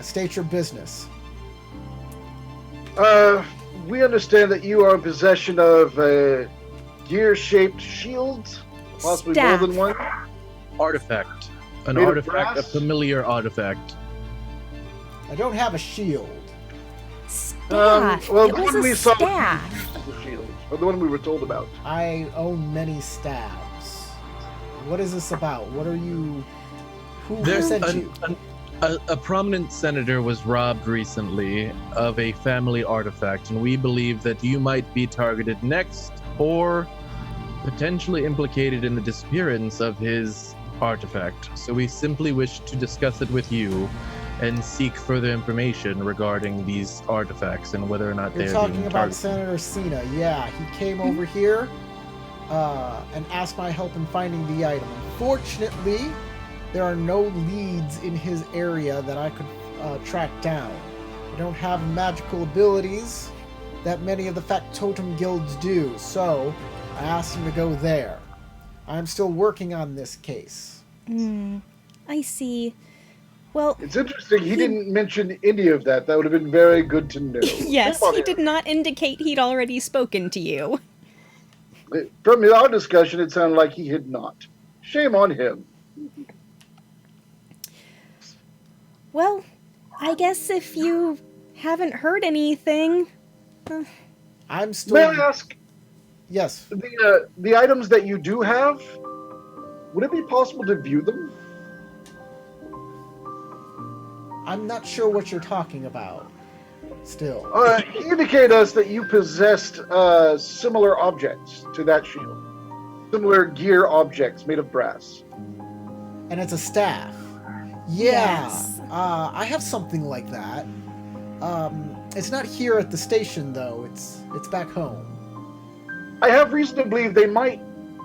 state your business." We understand that you are in possession of a gear-shaped shield, possibly Staff. more than one. Artifact. An Made of artifact, a brass? familiar artifact. I don't have a shield. Staff. Well, it the was one a we saw staff. the shield, or the one we were told about. I own many staves. What is this about? What are you? Who There's sent you? A prominent senator was robbed recently of a family artifact, and we believe that you might be targeted next or potentially implicated in the disappearance of his artifact. So we simply wish to discuss it with you and seek further information regarding these artifacts and whether or not You're they're talking being about targeted. Senator Cena. Yeah, he came over here and asked my help in finding the item. Unfortunately, there are no leads in his area that I could track down. I don't have magical abilities that many of the factotum guilds do, so I asked him to go there. I'm still working on this case. I see. Well, It's interesting. He didn't mention any of that. That would have been very good to know. yes, Shame on he him. did not indicate he'd already spoken to you. From our discussion, it sounded like he had not. Shame on him. Well, I guess if you haven't heard anything... I'm still... May I ask, Yes. the items that you do have, would it be possible to view them? I'm not sure what you're talking about. Still. He indicated us that you possessed similar objects to that shield. Similar gear objects made of brass. And it's a staff. Yeah. Yes. I have something like that. It's not here at the station, though. It's back home. I have reason to believe they might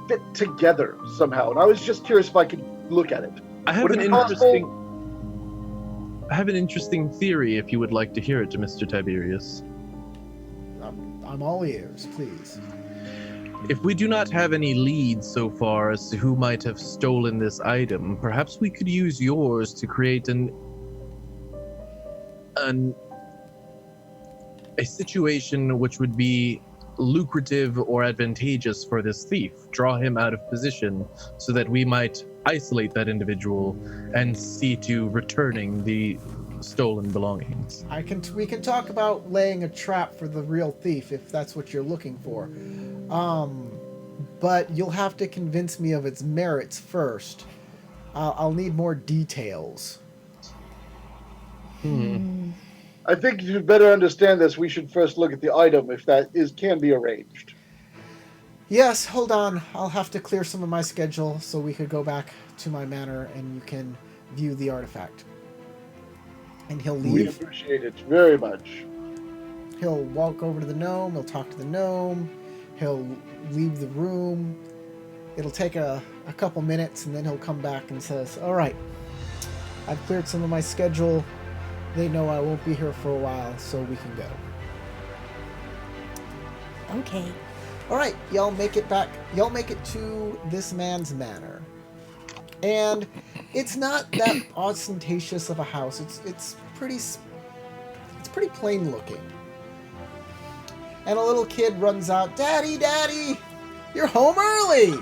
fit together somehow, and I was just curious if I could look at it. I have Would an it be possible- interesting theory if you would like to hear it to Mr. Tiberius. I'm all ears, please. If we do not have any leads so far as to who might have stolen this item, perhaps we could use yours to create a situation which would be lucrative or advantageous for this thief. Draw him out of position so that we might isolate that individual and see to returning the stolen belongings. We can talk about laying a trap for the real thief if that's what you're looking for. But you'll have to convince me of its merits first. I'll need more details. I think to better understand this, we should first look at the item, if that can be arranged. Yes, hold on. I'll have to clear some of my schedule so we could go back to my manor and you can view the artifact. And he'll We leave. appreciate it very much. He'll walk over to the gnome. He'll talk to the gnome. He'll leave the room. It'll take a couple minutes, and then he'll come back and says, "All right, I've cleared some of my schedule. They know I won't be here for a while, so we can go." Okay. All right, y'all make it back. Y'all make it to this man's manor, and it's not that ostentatious of a house. It's pretty plain looking. And a little kid runs out, "Daddy, Daddy, you're home early!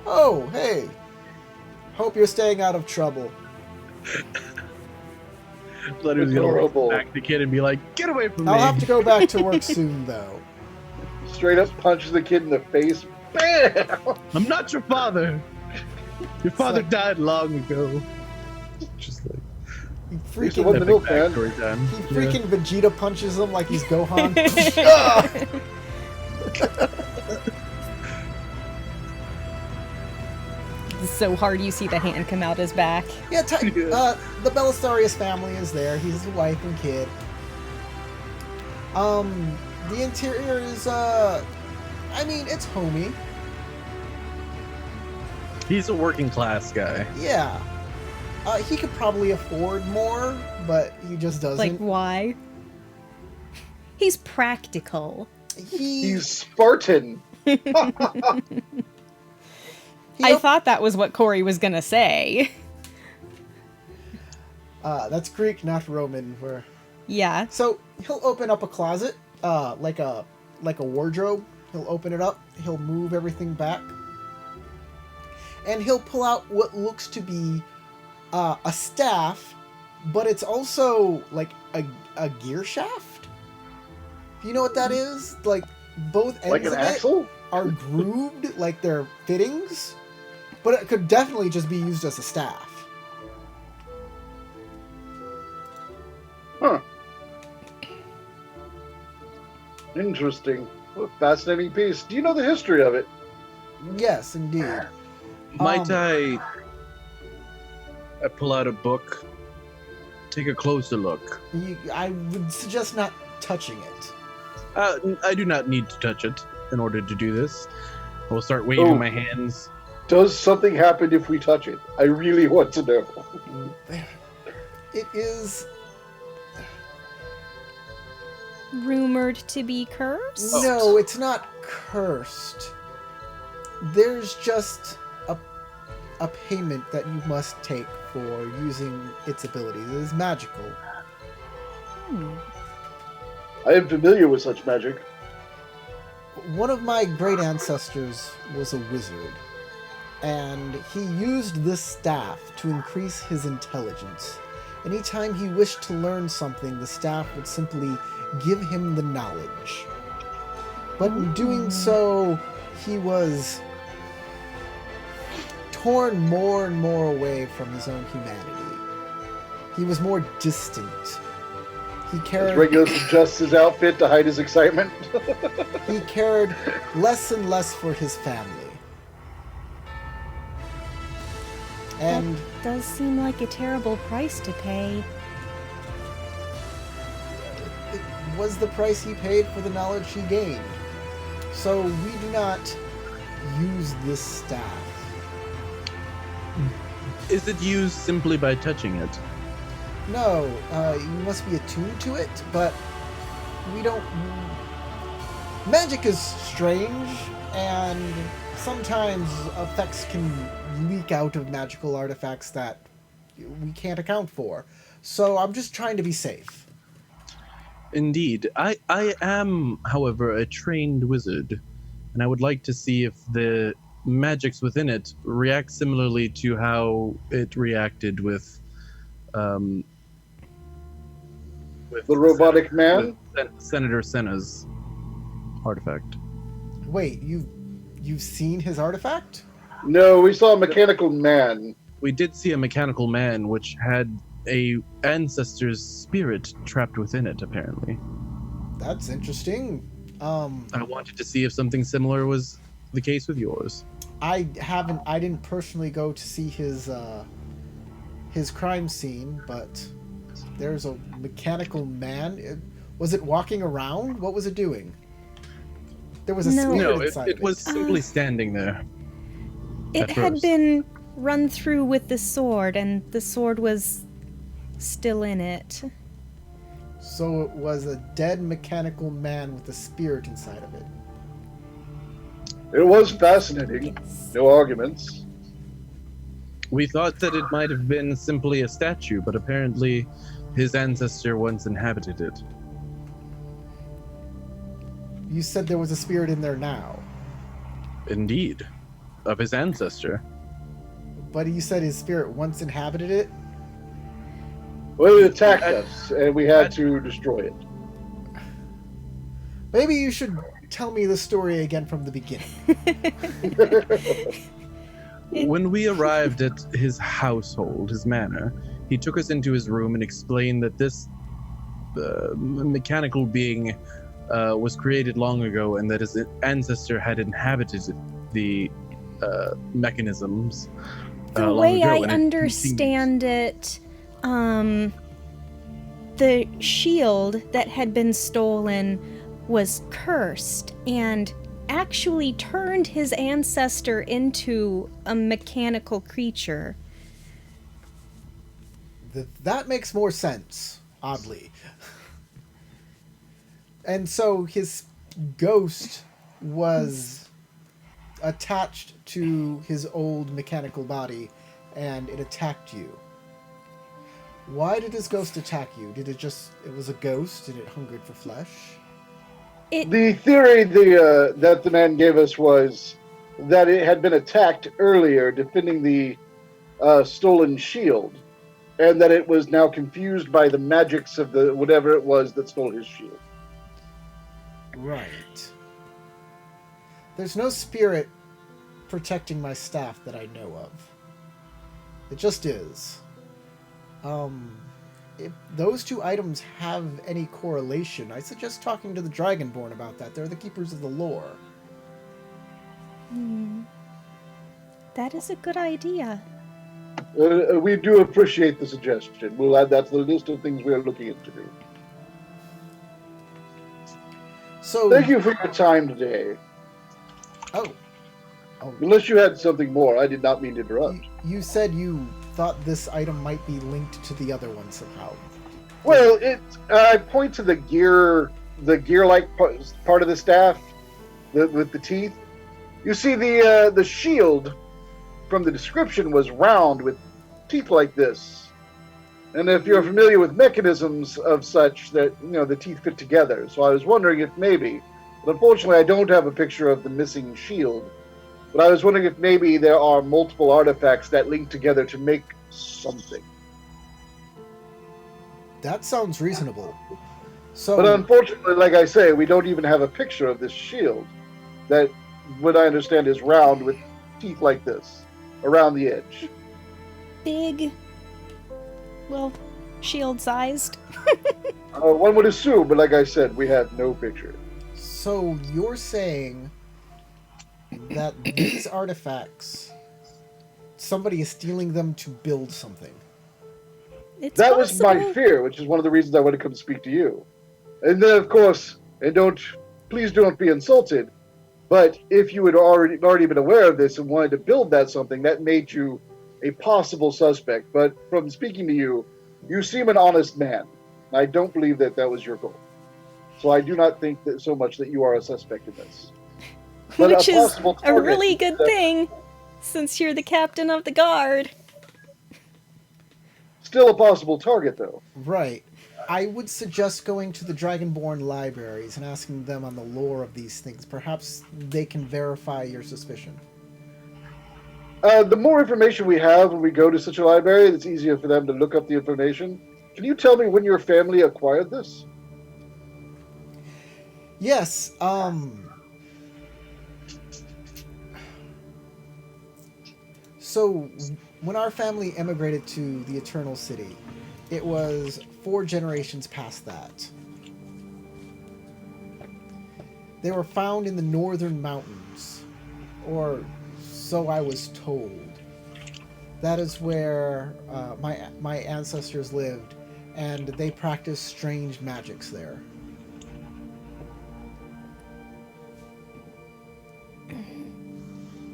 Oh, hey. Hope you're staying out of trouble." Letter's gonna Adorable. back the kid and be like, "Get away from me!" I'll have to go back to work soon, though. Straight up punches the kid in the face. Bam! I'm not your father. Your father like- died long ago. Just like He He's the one freaking, the milk man. backstory time. he freaking Vegeta punches him like he's Gohan. It's so hard you see the hand come out his back. Yeah, the Belisarius family is there. He's his wife and kid. The interior is, I mean, it's homey. He's a working class guy. Yeah. He could probably afford more, but he just doesn't. Like, why? He's practical. He's Spartan. I thought that was what Corey was gonna say. That's Greek, not Roman. Yeah. So he'll open up a closet, like a wardrobe. He'll open it up. He'll move everything back, and he'll pull out what looks to be a staff, but it's also like a gear shaft. Do you know what that is? Like both ends Like an of it axle? are grooved like they're fittings, but it could definitely just be used as a staff. Interesting. What a fascinating piece. Do you know the history of it? Yes, indeed. Might I pull out a book, take a closer look? I would suggest not touching it. I do not need to touch it in order to do this. I will start waving my hands. Does something happen if we touch it? I really want to know. It is Rumored to be cursed? no, it's not cursed. There's just a payment that you must take for using its abilities. It is magical. I am familiar with such magic. One of my great ancestors was a wizard, and he used this staff to increase his intelligence. Anytime he wished to learn something, the staff would simply give him the knowledge. But in doing so, he was torn more and more away from his own humanity. He was more distant. He His cared Regulus adjusts his outfit to hide his excitement. he cared less and less for his family. And Does seem like a terrible price to pay. it was the price he paid for the knowledge he gained. So we do not use this staff. Is it used simply by touching it? No, you must be attuned to it, but we don't... Magic is strange, and sometimes effects can leak out of magical artifacts that we can't account for. So I'm just trying to be safe. Indeed. I am, however, a trained wizard, and I would like to see if the magics within it react similarly to how it reacted with The robotic man? Senator Senna's artifact. Wait, you've seen his artifact? No, we saw a mechanical man. We did see a mechanical man which had a ancestor's spirit trapped within it, apparently. That's interesting. I wanted to see if something similar was the case with yours. I didn't personally go to see his crime scene, but there's a mechanical man. Was it walking around? What was it doing? There was a No. spirit No, inside it of was simply standing there. It At had first. been run through with the sword, and the sword was still in it. So it was a dead mechanical man with a spirit inside of it. It was fascinating. Yes. No arguments. We thought that it might have been simply a statue, but apparently his ancestor once inhabited it. You said there was a spirit in there now, Indeed. Of his ancestor. but you said his spirit once inhabited it? Well, it attacked us, and we had to destroy it. Maybe you should tell me the story again from the beginning. When we arrived at his household, his manor, he took us into his room and explained that this mechanical being was created long ago and that his ancestor had inhabited the mechanisms The long way ago, I and it understand it, the shield that had been stolen was cursed and actually turned his ancestor into a mechanical creature. That makes more sense, oddly. And so his ghost was attached to his old mechanical body, and it attacked you. Why did his ghost attack you? It was a ghost and it hungered for flesh? The theory that the man gave us was that it had been attacked earlier, defending the stolen shield, and that it was now confused by the magics of the whatever it was that stole his shield. Right. There's no spirit protecting my staff that I know of. It just is. if those two items have any correlation, I suggest talking to the Dragonborn about that. They're the keepers of the lore. That is a good idea. We do appreciate the suggestion. We'll add that to the list of things we are looking into. So Thank you for your time today. Oh, Unless you had something more, I did not mean to interrupt. you said you thought this item might be linked to the other one somehow. Well, I point to the gear-like part of the staff, with the teeth. You see, the shield from the description was round with teeth like this. And if you're familiar with mechanisms of such, that the teeth fit together. So I was wondering if maybe, but unfortunately I don't have a picture of the missing shield. But I was wondering if maybe there are multiple artifacts that link together to make something. That sounds reasonable. So, But unfortunately, like I say, we don't even have a picture of this shield that, what I understand, is round with teeth like this around the edge. Big. Well, shield-sized. One would assume, but like I said, we have no picture. so you're saying that these artifacts, somebody is stealing them to build something. It's That possible. was my fear, which is one of the reasons I wanted to come speak to you. And then, of course, please don't be insulted, but if you had already been aware of this and wanted to build something, that made you a possible suspect. But from speaking to you, you seem an honest man. I don't believe that was your goal. So I do not think that so much that you are a suspect in this. But Which is possible a target really is good that- thing, since you're the captain of the guard. Still a possible target, though. Right. I would suggest going to the Dragonborn libraries and asking them on the lore of these things. Perhaps they can verify your suspicion. The more information we have when we go to such a library, it's easier for them to look up the information. Can you tell me when your family acquired this? Yes, so when our family emigrated to the Eternal City, it was 4 generations past that. They were found in the northern mountains, or so I was told. That is where my ancestors lived, and they practiced strange magics there.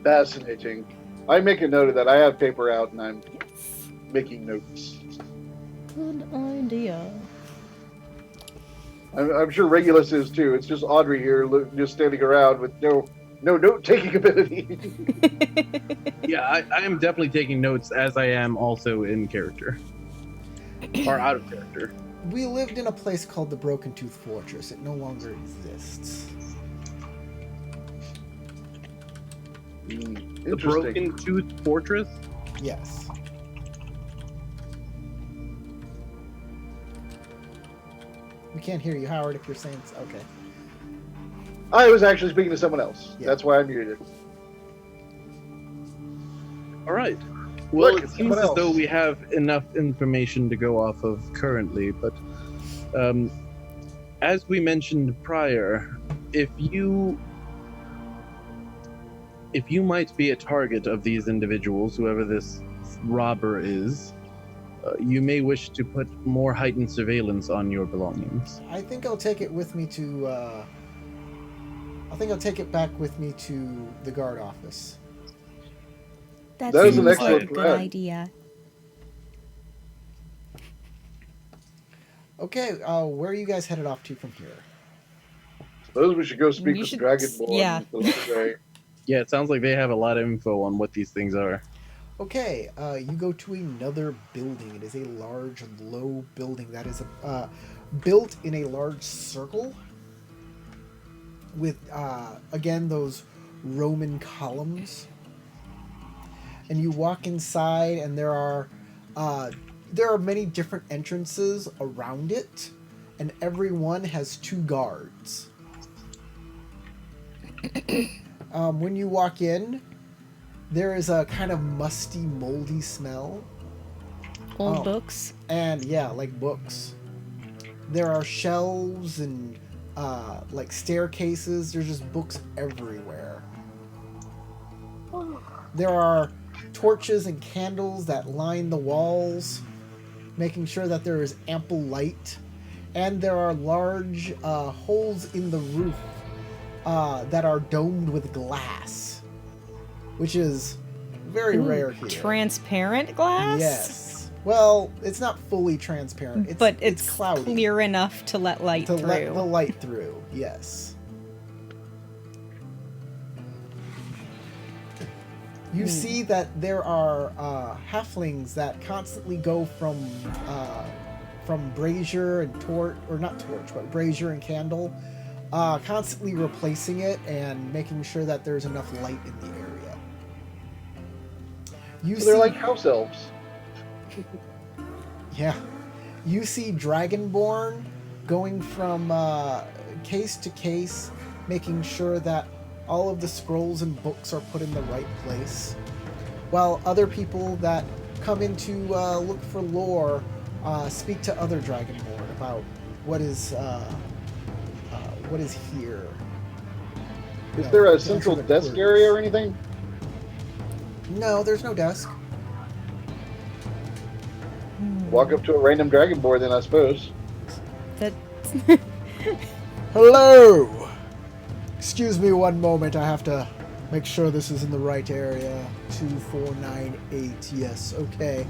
Fascinating. I make a note of that. I have paper out and I'm making notes. Good idea. I'm sure Regulus is too. It's just Audrey here, just standing around with no note-taking ability. Yeah, I am definitely taking notes, as I am also in character. Or out of character. We lived in a place called the Broken Tooth Fortress. It no longer exists. The Interesting. Broken Tooth Fortress? Yes. We can't hear you, Howard, if you're saying... Okay. I was actually speaking to someone else. Yeah. That's why I'm muted. All right. Well, Look, it it's seems someone as though else. we have enough information to go off of currently, but as we mentioned prior, if you might be a target of these individuals, whoever this robber is, you may wish to put more heightened surveillance on your belongings. I think I'll take it with me to... I think I'll take it back with me to the guard office. That That is seems an like excellent a good plan. idea. Okay, where are you guys headed off to from here? Suppose we should go speak You with should- the Dragonborn. yeah. The library. Yeah, it sounds like they have a lot of info on what these things are. Okay, you go to another building. It is a large, low building that is built in a large circle with, again, those Roman columns. And you walk inside, and there are many different entrances around it, and every one has 2 guards. When you walk in, there is a kind of musty, moldy smell. Old Oh. books. And yeah, like books. There are shelves and like staircases. There's just books everywhere. There are torches and candles that line the walls, making sure that there is ample light. And there are large holes in the roof that are domed with glass, which is very rare here. Transparent glass? Yes. Well, it's not fully transparent. But it's cloudy clear enough to let light to through. let the light through. Yes. You see that there are halflings that constantly go from brazier and torch, or not torch, but brazier and candle, constantly replacing it and making sure that there's enough light in the area. So they're like house elves. Yeah. You see Dragonborn going from case to case, making sure that all of the scrolls and books are put in the right place, while other people that come in to look for lore speak to other Dragonborn about what is here. Is there a central desk area or anything? No, there's no desk. Walk up to a random dragonborn, then I suppose. Hello! Excuse me one moment, I have to make sure this is in the right area. 2498, yes, okay.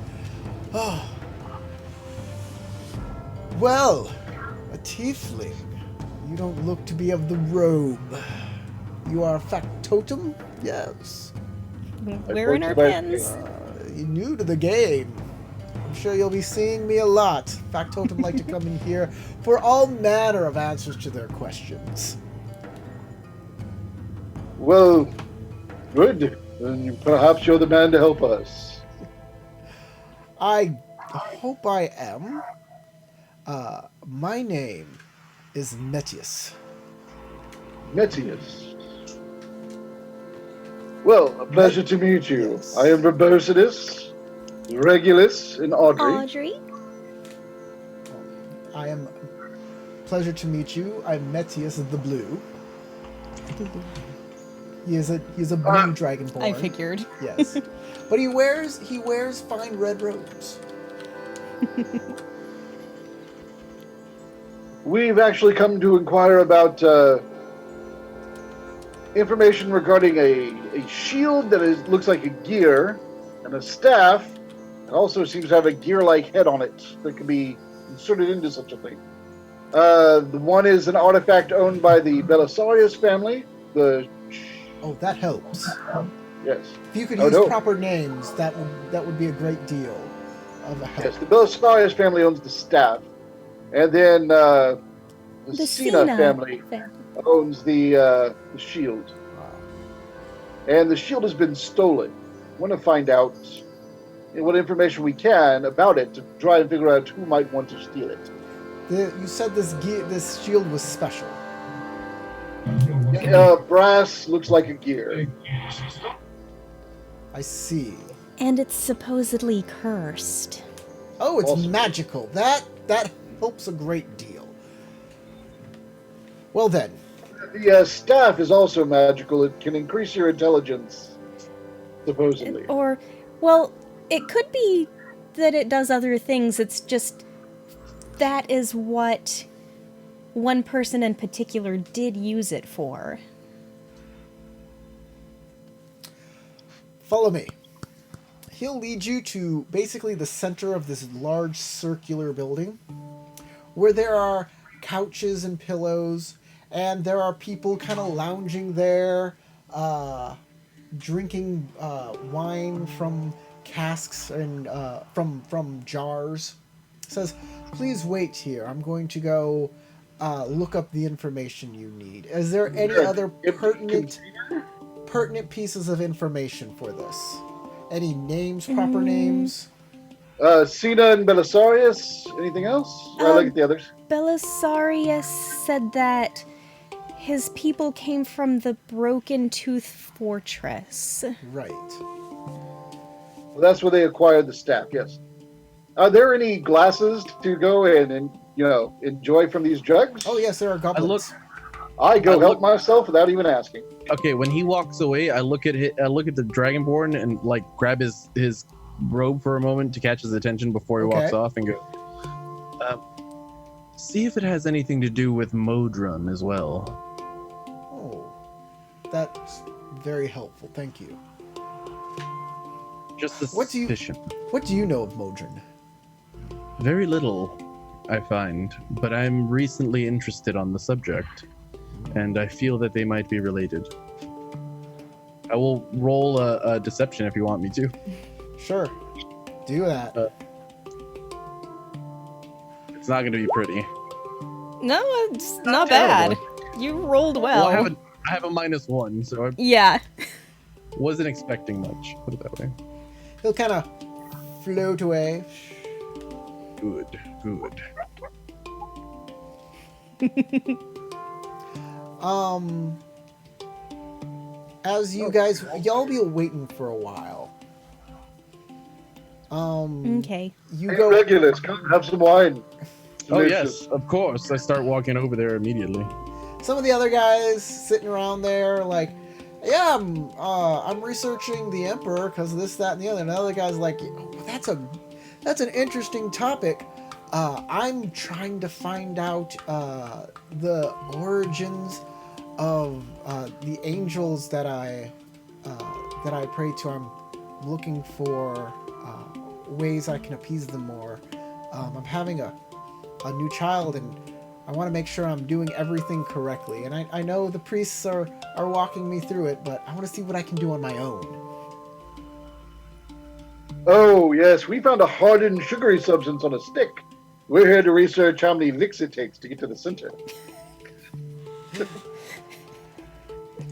Oh. Well, a tiefling. You don't look to be of the robe. You are a factotum? Yes. Wearing our pins. You're new to the game. I'm sure you'll be seeing me a lot. Factotum like to come in here for all manner of answers to their questions. Well, good. Then perhaps you're the man to help us. I hope I am. My name is Metius. Metius. Well, a pleasure to meet you. Yes. I am Verbosidus, Regulus, and Audrey. I am. Pleasure to meet you. I'm Metius the Blue. He is a blue dragonborn. I figured. Yes, but he wears fine red robes. We've actually come to inquire about information regarding a shield that looks like a gear, and a staff that also seems to have a gear-like head on it that could be inserted into such a thing. The one is an artifact owned by the Belisarius family. Oh, that helps. Yes. If you could use proper names, that would be a great deal of a help. Yes, the Belisarius family owns the staff. And then the Cena family owns the shield. And the shield has been stolen. I want to find out what information we can about it to try and figure out who might want to steal it. You said this shield was special. Brass looks like a gear. I see. And it's supposedly cursed. Oh, it's Awesome. magical. That helps a great deal. Well then. The staff is also magical. It can increase your intelligence, supposedly. Or, well, it could be that it does other things. It's just that is what one person in particular did use it for. Follow me. He'll lead you to basically the center of this large circular building where there are couches and pillows, and there are people kind of lounging there, drinking wine from casks and from jars. It says, please wait here. I'm going to go look up the information you need. Is there any other pertinent pieces of information for this? Any names, proper names? Cena and Belisarius. Anything else? I look at the others. Belisarius said that his people came from the Broken Tooth Fortress. Right. Well, that's where they acquired the staff, yes. Are there any glasses to go in and enjoy from these jugs? Oh yes, there are goblets. I go I help look- myself without even asking. Okay, when he walks away, I look at the Dragonborn and like grab his robe for a moment to catch his attention before he walks Okay. off and go. See if it has anything to do with Modron as well. Oh, that's very helpful. Thank you. Just a What do you- suspicion. What do you know of Modron? Very little, I find, but I'm recently interested on the subject, and I feel that they might be related. I will roll a deception if you want me to. Sure, do that. It's not going to be pretty. No, it's not terrible. bad. You rolled well. I have a -1, so I Yeah. wasn't expecting much. Put it that way. He'll kind of float away. Good. As you guys, y'all be waiting for a while. Okay. You Hey, go. Regulus, come have some wine. Oh Delicious. yes, of course. I start walking over there immediately. Some of the other guys sitting around there, like, yeah, I'm researching the Emperor because of this, that, and the other. And the other guy's like, oh, that's an interesting topic. I'm trying to find out the origins of the angels that I pray to. I'm looking for ways I can appease them more. I'm having a new child, and I want to make sure I'm doing everything correctly. And I know the priests are walking me through it, but I want to see what I can do on my own. Oh, yes, we found a hardened sugary substance on a stick. We're here to research how many Vicks it takes to get to the center.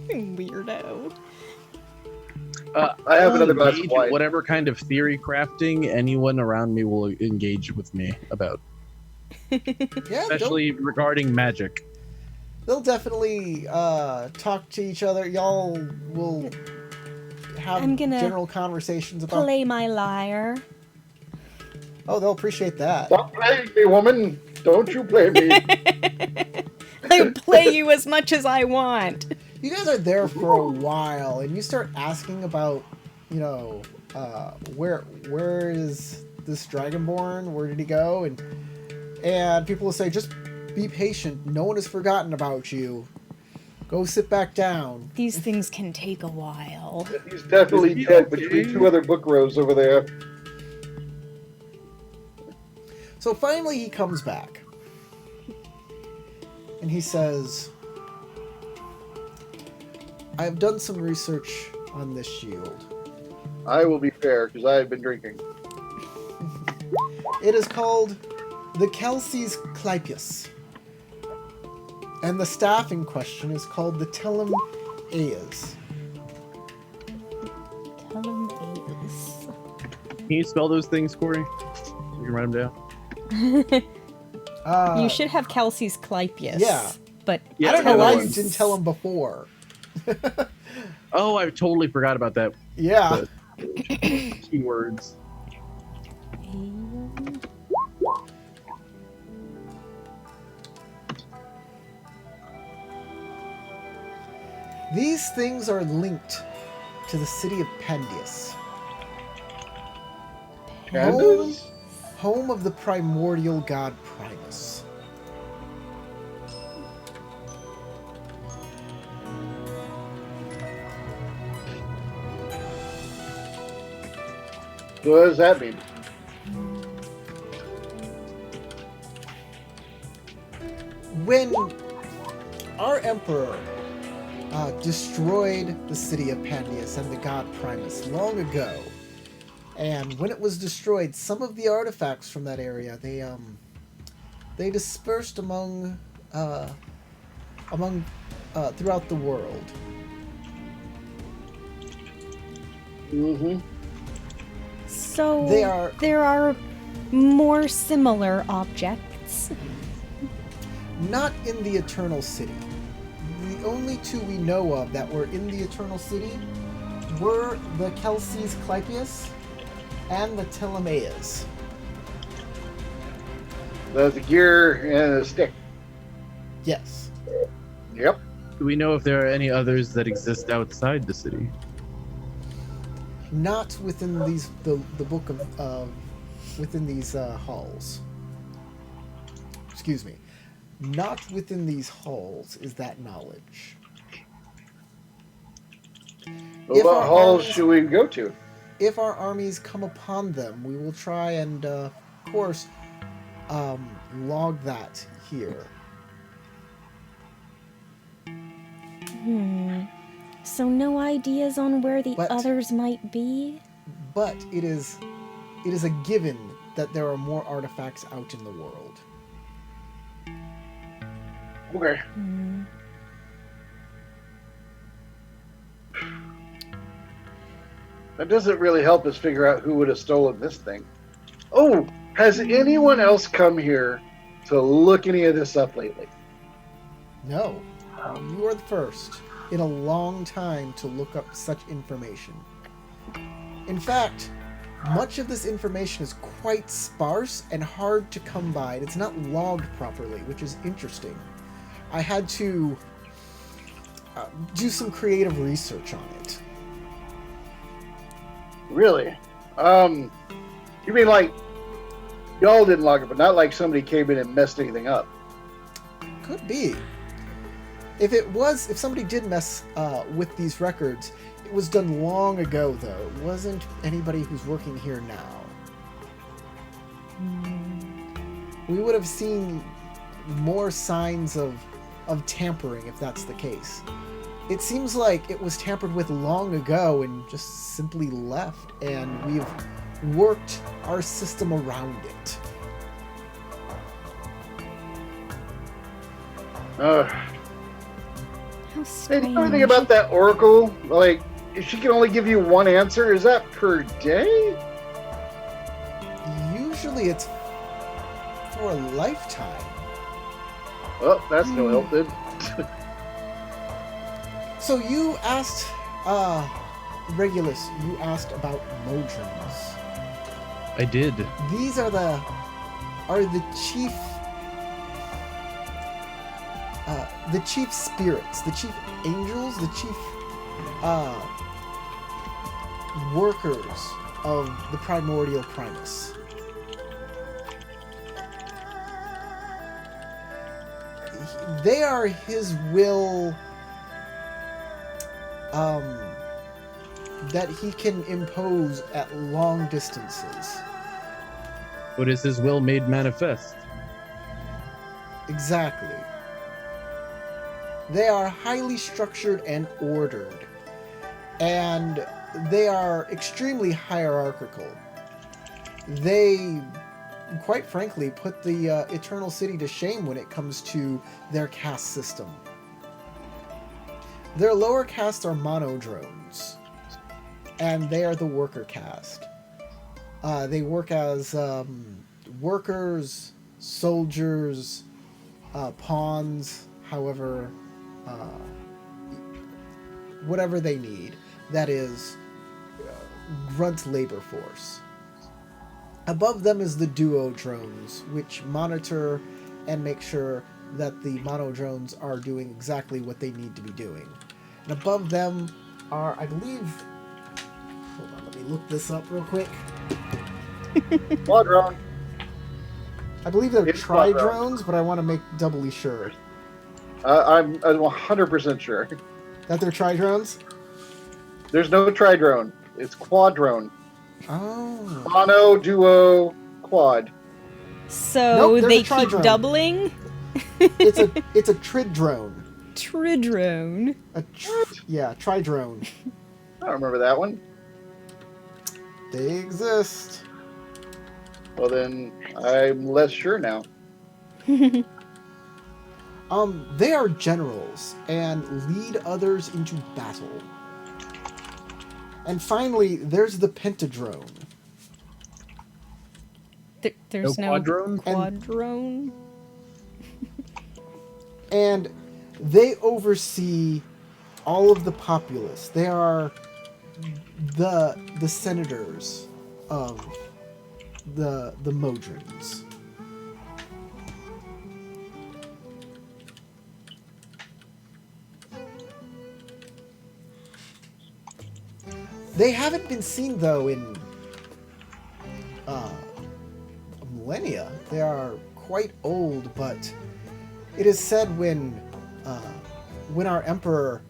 Weirdo. I have another I'll glass of engage wine. Whatever kind of theory crafting anyone around me will engage with me about, Yeah, especially regarding magic. they'll definitely talk to each other. Y'all will have I'm gonna general conversations about. Play my lyre. Oh, they'll appreciate that. Stop playing me, woman. Don't you play me. I play you as much as I want. You guys are there for a while, and you start asking about, where is this Dragonborn? Where did he go? And people will say, just be patient. No one has forgotten about you. Go sit back down. These things can take a while. He's definitely dead between two other book rows over there. So finally he comes back. And he says, I have done some research on this shield. I will be fair, because I have been drinking. It is called the Kelsey's Clypeus. And the staff in question is called the Telem Aeas. Tell him A's. Can you spell those things, Corey? You can write them down. You should have Kelsey's Clypeus. Yeah. But Yeah, I don't know the why other you ones. didn't tell him before. Oh, I totally forgot about that. Yeah. Keywords. These things are linked to the city of Pandius, Pandas? home of the primordial god Primus. What does that mean? When our emperor destroyed the city of Pandius and the god Primus long ago, and when it was destroyed, some of the artifacts from that area they dispersed among throughout the world. Mm-hmm. So There are more similar objects. Not in the Eternal City. The only two we know of that were in the Eternal City were the Kelsey's Clypeus and the Telemaeas. The gear and a stick. Yes. Yep. Do we know if there are any others that exist outside the city? Not within these the book of within these halls. Excuse me. Not within these halls is that knowledge. Well, If what our halls armies- should we go to? If our armies come upon them, we will try and, of course, log that here. So no ideas on where the But- others might be? But it is a given that there are more artifacts out in the world. Okay. That doesn't really help us figure out who would have stolen this thing. Oh, has anyone else come here to look any of this up lately? No. You are the first in a long time to look up such information. In fact, much of this information is quite sparse and hard to come by. It's not logged properly, which is interesting. I had to do some creative research on it. Really? You mean like y'all didn't log it, but not like somebody came in and messed anything up? Could be. If somebody did mess with these records, it was done long ago, though. It wasn't anybody who's working here now. We would have seen more signs of tampering if that's the case. It seems like it was tampered with long ago and just simply left, and we've worked our system around it. How Hey, strange. do you know anything about that Oracle? Like, if she can only give you one answer, is that per day? Usually it's for a lifetime. Well, that's no help then. So you asked, Regulus, you asked about Modrons. I did. These are the chief spirits, the chief angels, the chief workers of the primordial primus. They are his will that he can impose at long distances. What is his will made manifest? Exactly. They are highly structured and ordered, and they are extremely hierarchical. They, quite frankly, put the Eternal City to shame when it comes to their caste system. Their lower castes are monodrones, and they are the worker caste. They work as workers, soldiers, pawns, however, whatever they need. That is, grunt labor force. Above them is the duo drones, which monitor and make sure that the monodrones are doing exactly what they need to be doing. And above them are, I believe... Hold on, let me look this up real quick. Quadron. I believe they're It's tri-drones, but I want to make doubly sure. I'm 100% sure. That they're tri-drones? There's no tridrone. It's quadrone. Oh. Mono, duo, quad. So Nope, there's they a keep tri-drone. doubling? It's a tridrone. Tridrone. Yeah, tri-drone. I don't remember that one. They exist. Well, then I'm less sure now. They are generals and lead others into battle. And finally, there's the pentadrone. There's No no quadrone? quadrone? And they oversee all of the populace. They are the senators of the Modrons. They haven't been seen, though, in millennia. They are quite old, but it is said when our Emperor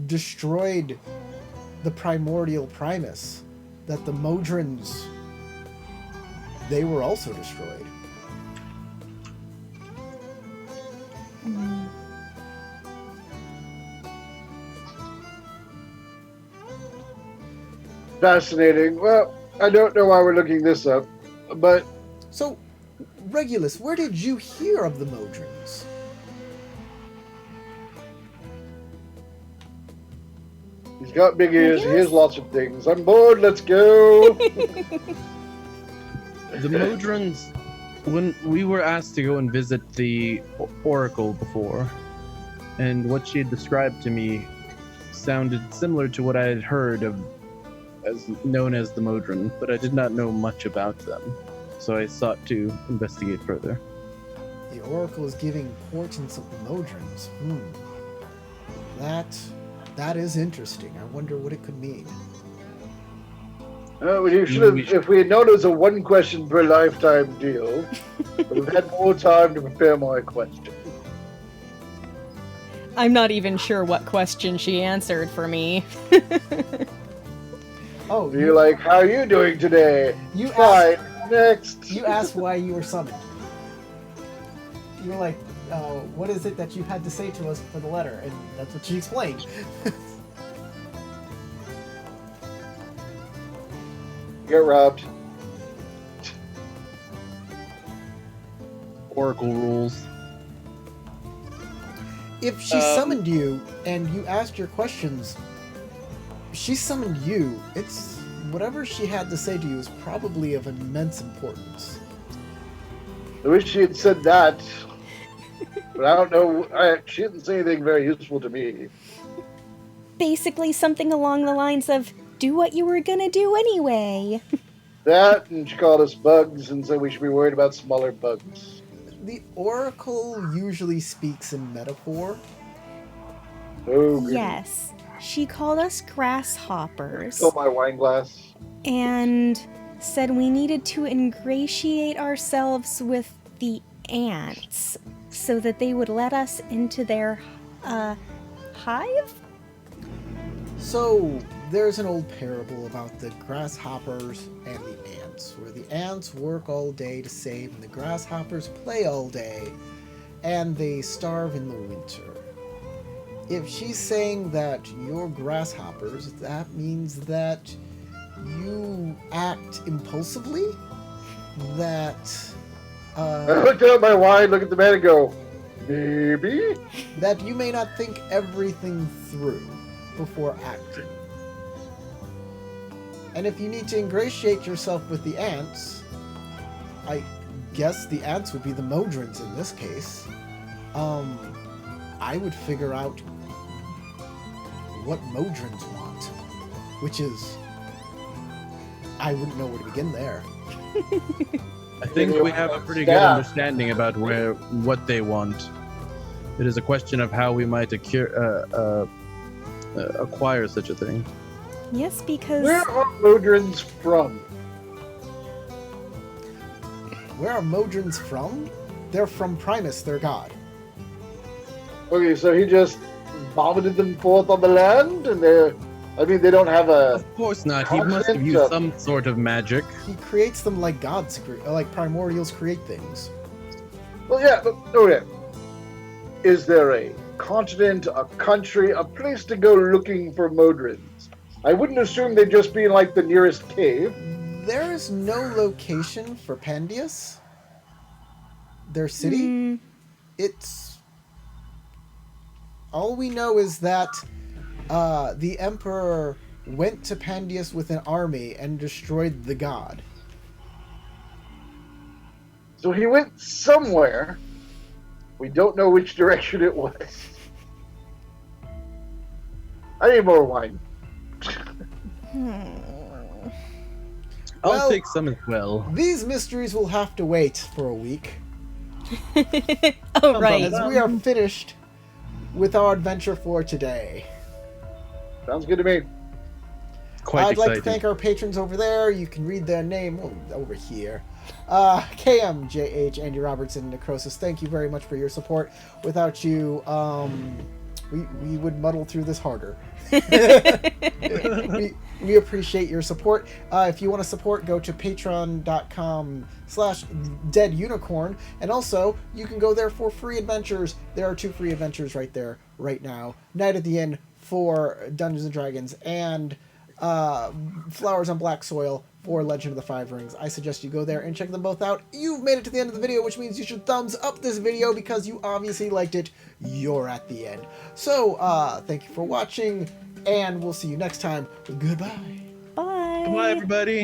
destroyed the primordial Primus, that the Modrons, they were also destroyed. Fascinating. Well, I don't know why we're looking this up, but So, Regulus, where did you hear of the Modrons? he's got big ears. He hears lots of things. I'm bored. Let's go. The Modrons, when we were asked to go and visit the Oracle before, and what she had described to me sounded similar to what I had heard of, as known as the Modron, but I did not know much about them, so I sought to investigate further. The Oracle is giving portents of the Modrons. That is interesting. I wonder what it could mean. You should have, if we had known it was a one question per lifetime deal, we've had more time to prepare my question. I'm not even sure what question she answered for me. Oh, You're like, how are you doing today? You Fine. Next. You asked why you were summoned. You were like, what is it that you had to say to us for the letter? And that's what she explained. Get robbed. Oracle rules. If she summoned you and you asked your questions, she summoned you. It's whatever she had to say to you is probably of immense importance. I wish she had said that. But I don't know. She didn't say anything very useful to me. Basically something along the lines of, do what you were gonna do anyway. That, and she called us bugs and said we should be worried about smaller bugs. The Oracle usually speaks in metaphor. Oh, goody. Yes. She called us grasshoppers Fill my wine glass. and said we needed to ingratiate ourselves with the ants so that they would let us into their hive? So, there's an old parable about the grasshoppers and the ants, where the ants work all day to save and the grasshoppers play all day and they starve in the winter. If she's saying that you're grasshoppers, that means that you act impulsively? That, I looked at my wine, look at the man and go, maybe? that you may not think everything through before acting. And if you need to ingratiate yourself with the ants, I guess the ants would be the Modrons in this case. I would figure out what Modrons want, which is, I wouldn't know where to begin there. I think we have a pretty good understanding about what they want. It is a question of how we might acquire such a thing. Yes, because... Where are Modrons from? Where are Modrons from? They're from Primus, their god. Okay, so he just vomited them forth on the land, and they don't have a... Of course not. He must have used some sort of magic. He creates them like gods, like primordials create things. Well, yeah, but okay. Is there a continent, a country, a place to go looking for Modrons? I wouldn't assume they'd just be in, like, the nearest cave. There is no location for Pandius, their city. It's... All we know is that the Emperor went to Pandius with an army and destroyed the god. So he went somewhere. We don't know which direction it was. I need more wine. I'll Well, take some as well. These mysteries will have to wait for a week, Oh, right. as we are finished with our adventure for today. Sounds good to me. Quite I'd excited. like to thank our patrons over there. You can read their name over here. KM, JH, Andy Robertson, Necrosis, thank you very much for your support. Without you, we would muddle through this harder. we appreciate your support. If you want to support, go to patreon.com/deadunicorn, and also you can go there for free adventures. There are 2 free adventures right there right now. Night at the Inn for Dungeons and Dragons, and Flowers on Black Soil for Legend of the Five Rings. I suggest you go there and check them both out. You've made it to the end of the video, which means you should thumbs up this video because you obviously liked it. You're at the end. So, thank you for watching, and we'll see you next time. Goodbye. Bye. Bye, everybody.